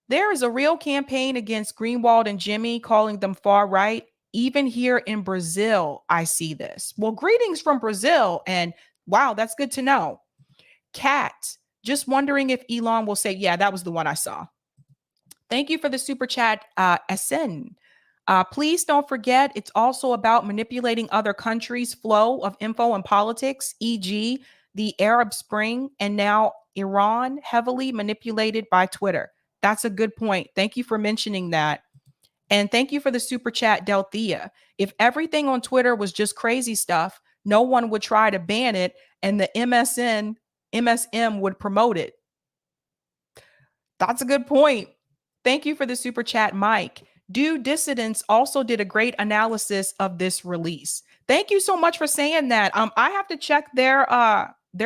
Speaker 1: There is a real campaign against Greenwald and Jimmy, calling them far right. Even here in Brazil, I see this. Well, greetings from Brazil. And wow, that's good to know. Kat, just wondering if Elon will say, yeah, that was the one I saw. Thank you for the super chat, SN. Please don't forget, it's also about manipulating other countries' flow of info and politics, e.g., the Arab Spring, and now Iran, heavily manipulated by Twitter. That's a good point. Thank you for mentioning that. And thank you for the super chat, Delthea. If everything on Twitter was just crazy stuff, no one would try to ban it, and the MSM would promote it. That's a good point. Thank you for the super chat, Mike. Dissidents also did a great analysis of this release. Thank you so much for saying that. I have to check their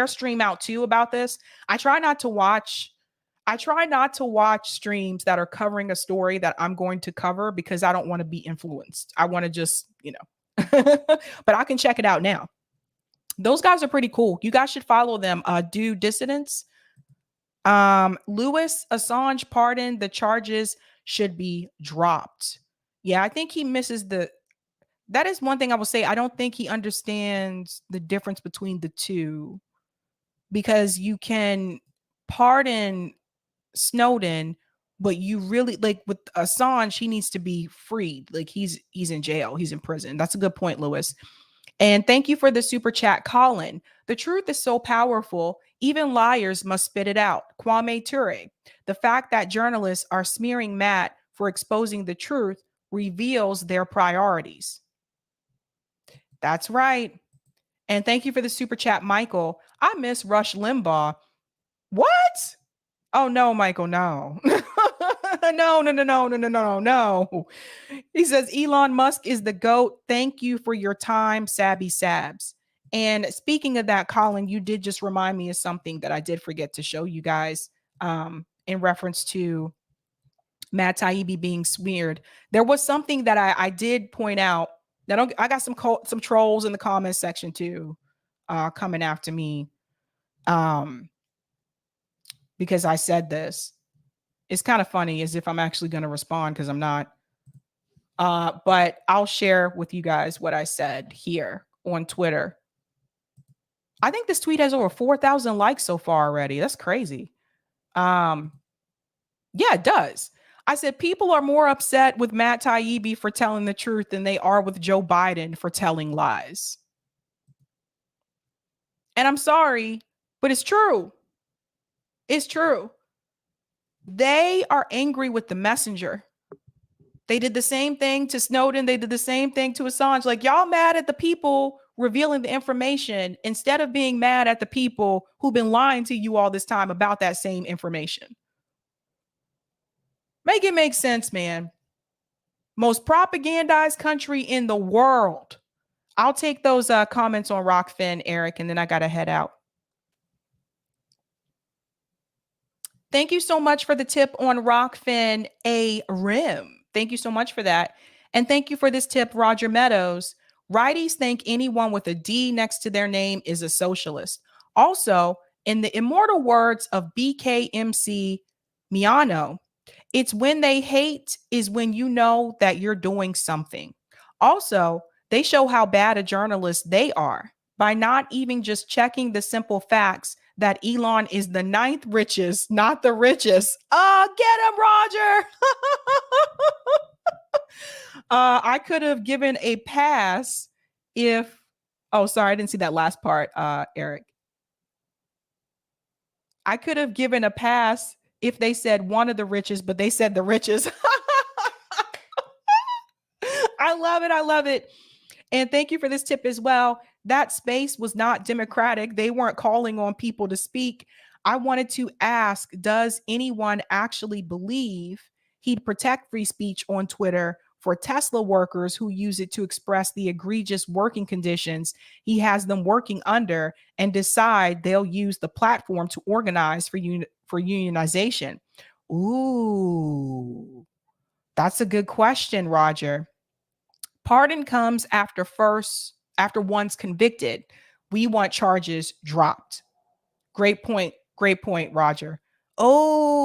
Speaker 1: stream out too about this. I try not to watch streams that are covering a story that I'm going to cover because I don't want to be influenced. I want to just, but I can check it out now. Those guys are pretty cool. You guys should follow them. Dissidents. Louis Assange pardon, the charges should be dropped. Yeah, I think he misses that is one thing I will say. I don't think he understands the difference between the two, because you can pardon Snowden, but you really, like with Assange, he needs to be freed. Like he's in jail, he's in prison. That's a good point, Louis. And thank you for the super chat, Colin. The truth is so powerful, even liars must spit it out. Kwame Ture. The fact that journalists are smearing Matt for exposing the truth reveals their priorities. That's right. And thank you for the super chat, Michael. I miss Rush Limbaugh. What? Oh no, Michael, no. No. He says Elon Musk is the GOAT. Thank you for your time, Sabby Sabs. And speaking of that, Colin, you did just remind me of something that I did forget to show you guys in reference to Matt Taibbi being smeared. There was something that I did point out that I got some trolls in the comments section too coming after me because I said this. It's kind of funny as if I'm actually going to respond because I'm not. But I'll share with you guys what I said here on Twitter. I think this tweet has over 4,000 likes so far already. That's crazy. Yeah, it does. I said people are more upset with Matt Taibbi for telling the truth than they are with Joe Biden for telling lies. And I'm sorry, but it's true. It's true. They are angry with the messenger. They did the same thing to Snowden. They did the same thing to Assange. Like, y'all mad at the people revealing the information instead of being mad at the people who've been lying to you all this time about that same information. Make it make sense, man. Most propagandized country in the world. I'll take those comments on Rockfin, Eric, and then I got to head out. Thank you so much for the tip on Rockfin A Rim. Thank you so much for that. And thank you for this tip, Roger Meadows. Righties think anyone with a D next to their name is a socialist. Also, in the immortal words of BKMC Miano, it's when they hate is when you know that you're doing something. Also, they show how bad a journalist they are by not even just checking the simple facts that Elon is the 9th richest, not the richest. Get him, Roger. I could have given a pass if, sorry, I didn't see that last part, Eric. I could have given a pass if they said one of the richest, but they said the richest. I love it. I love it. And thank you for this tip as well. That space was not democratic. They weren't calling on people to speak. I wanted to ask, does anyone actually believe he'd protect free speech on Twitter for Tesla workers who use it to express the egregious working conditions he has them working under and decide they'll use the platform to organize for unionization? Ooh, that's a good question, Roger. Pardon comes after one's convicted. We want charges dropped. Great point, Roger. Oh,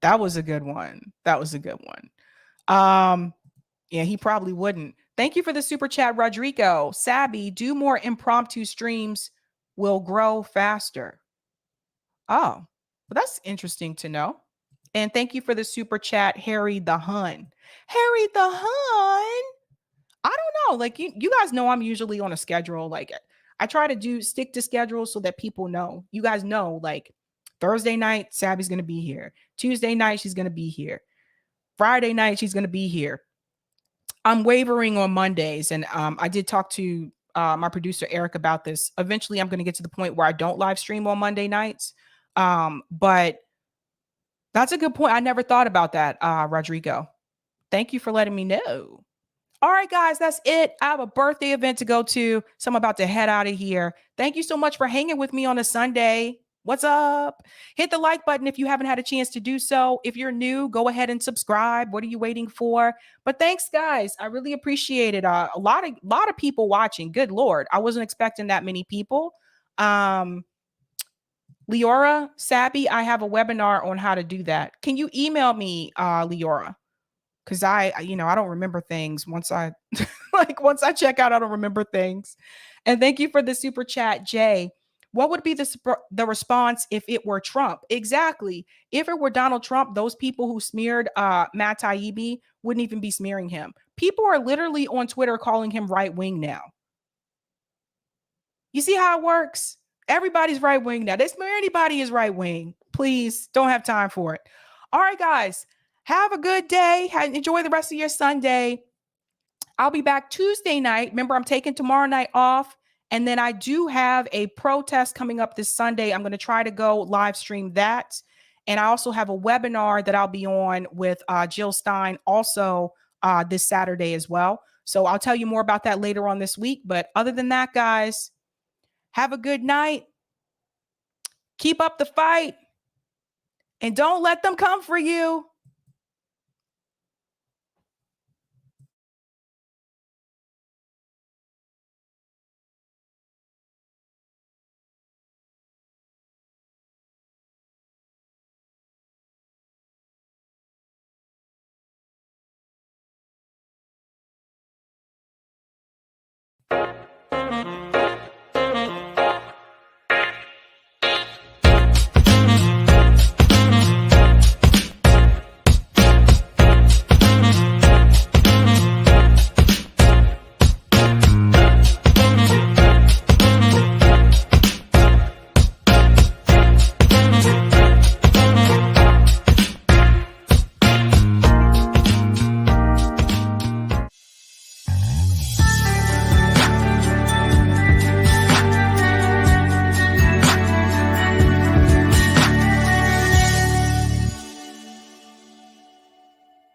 Speaker 1: that was a good one. Yeah, he probably wouldn't. Thank you for the super chat, Rodrigo. Sabby, do more impromptu streams, will grow faster. Oh, well, that's interesting to know. And thank you for the super chat, Harry the Hun. Harry the Hun. I don't know. Like you guys know I'm usually on a schedule. Like I try to stick to schedules so that people know. You guys know, like Thursday night, Sabby's going to be here. Tuesday night, she's going to be here. Friday night, she's going to be here. I'm wavering on Mondays. And I did talk to my producer, Eric, about this. Eventually, I'm going to get to the point where I don't live stream on Monday nights. But That's a good point. I never thought about that, Rodrigo. Thank you for letting me know. All right, guys, that's it. I have a birthday event to go to, so I'm about to head out of here. Thank you so much for hanging with me on a Sunday. What's up? Hit the like button if you haven't had a chance to do so. If you're new, go ahead and subscribe. What are you waiting for? But thanks, guys. I really appreciate it. A lot of people watching. Good Lord. I wasn't expecting that many people. Leora, Sabby, I have a webinar on how to do that. Can you email me, Leora? Because I don't remember things once I once I check out, I don't remember things. And thank you for the super chat, Jay. What would be the response if it were Trump? Exactly. If it were Donald Trump, those people who smeared Matt Taibbi wouldn't even be smearing him. People are literally on Twitter calling him right wing now. You see how it works? Everybody's right wing now. They smear anybody is right wing. Please don't have time for it. All right, guys. Have a good day. Enjoy the rest of your Sunday. I'll be back Tuesday night. Remember, I'm taking tomorrow night off. And then I do have a protest coming up this Sunday. I'm going to try to go live stream that. And I also have a webinar that I'll be on with Jill Stein also this Saturday as well. So I'll tell you more about that later on this week. But other than that, guys, have a good night. Keep up the fight. And don't let them come for you.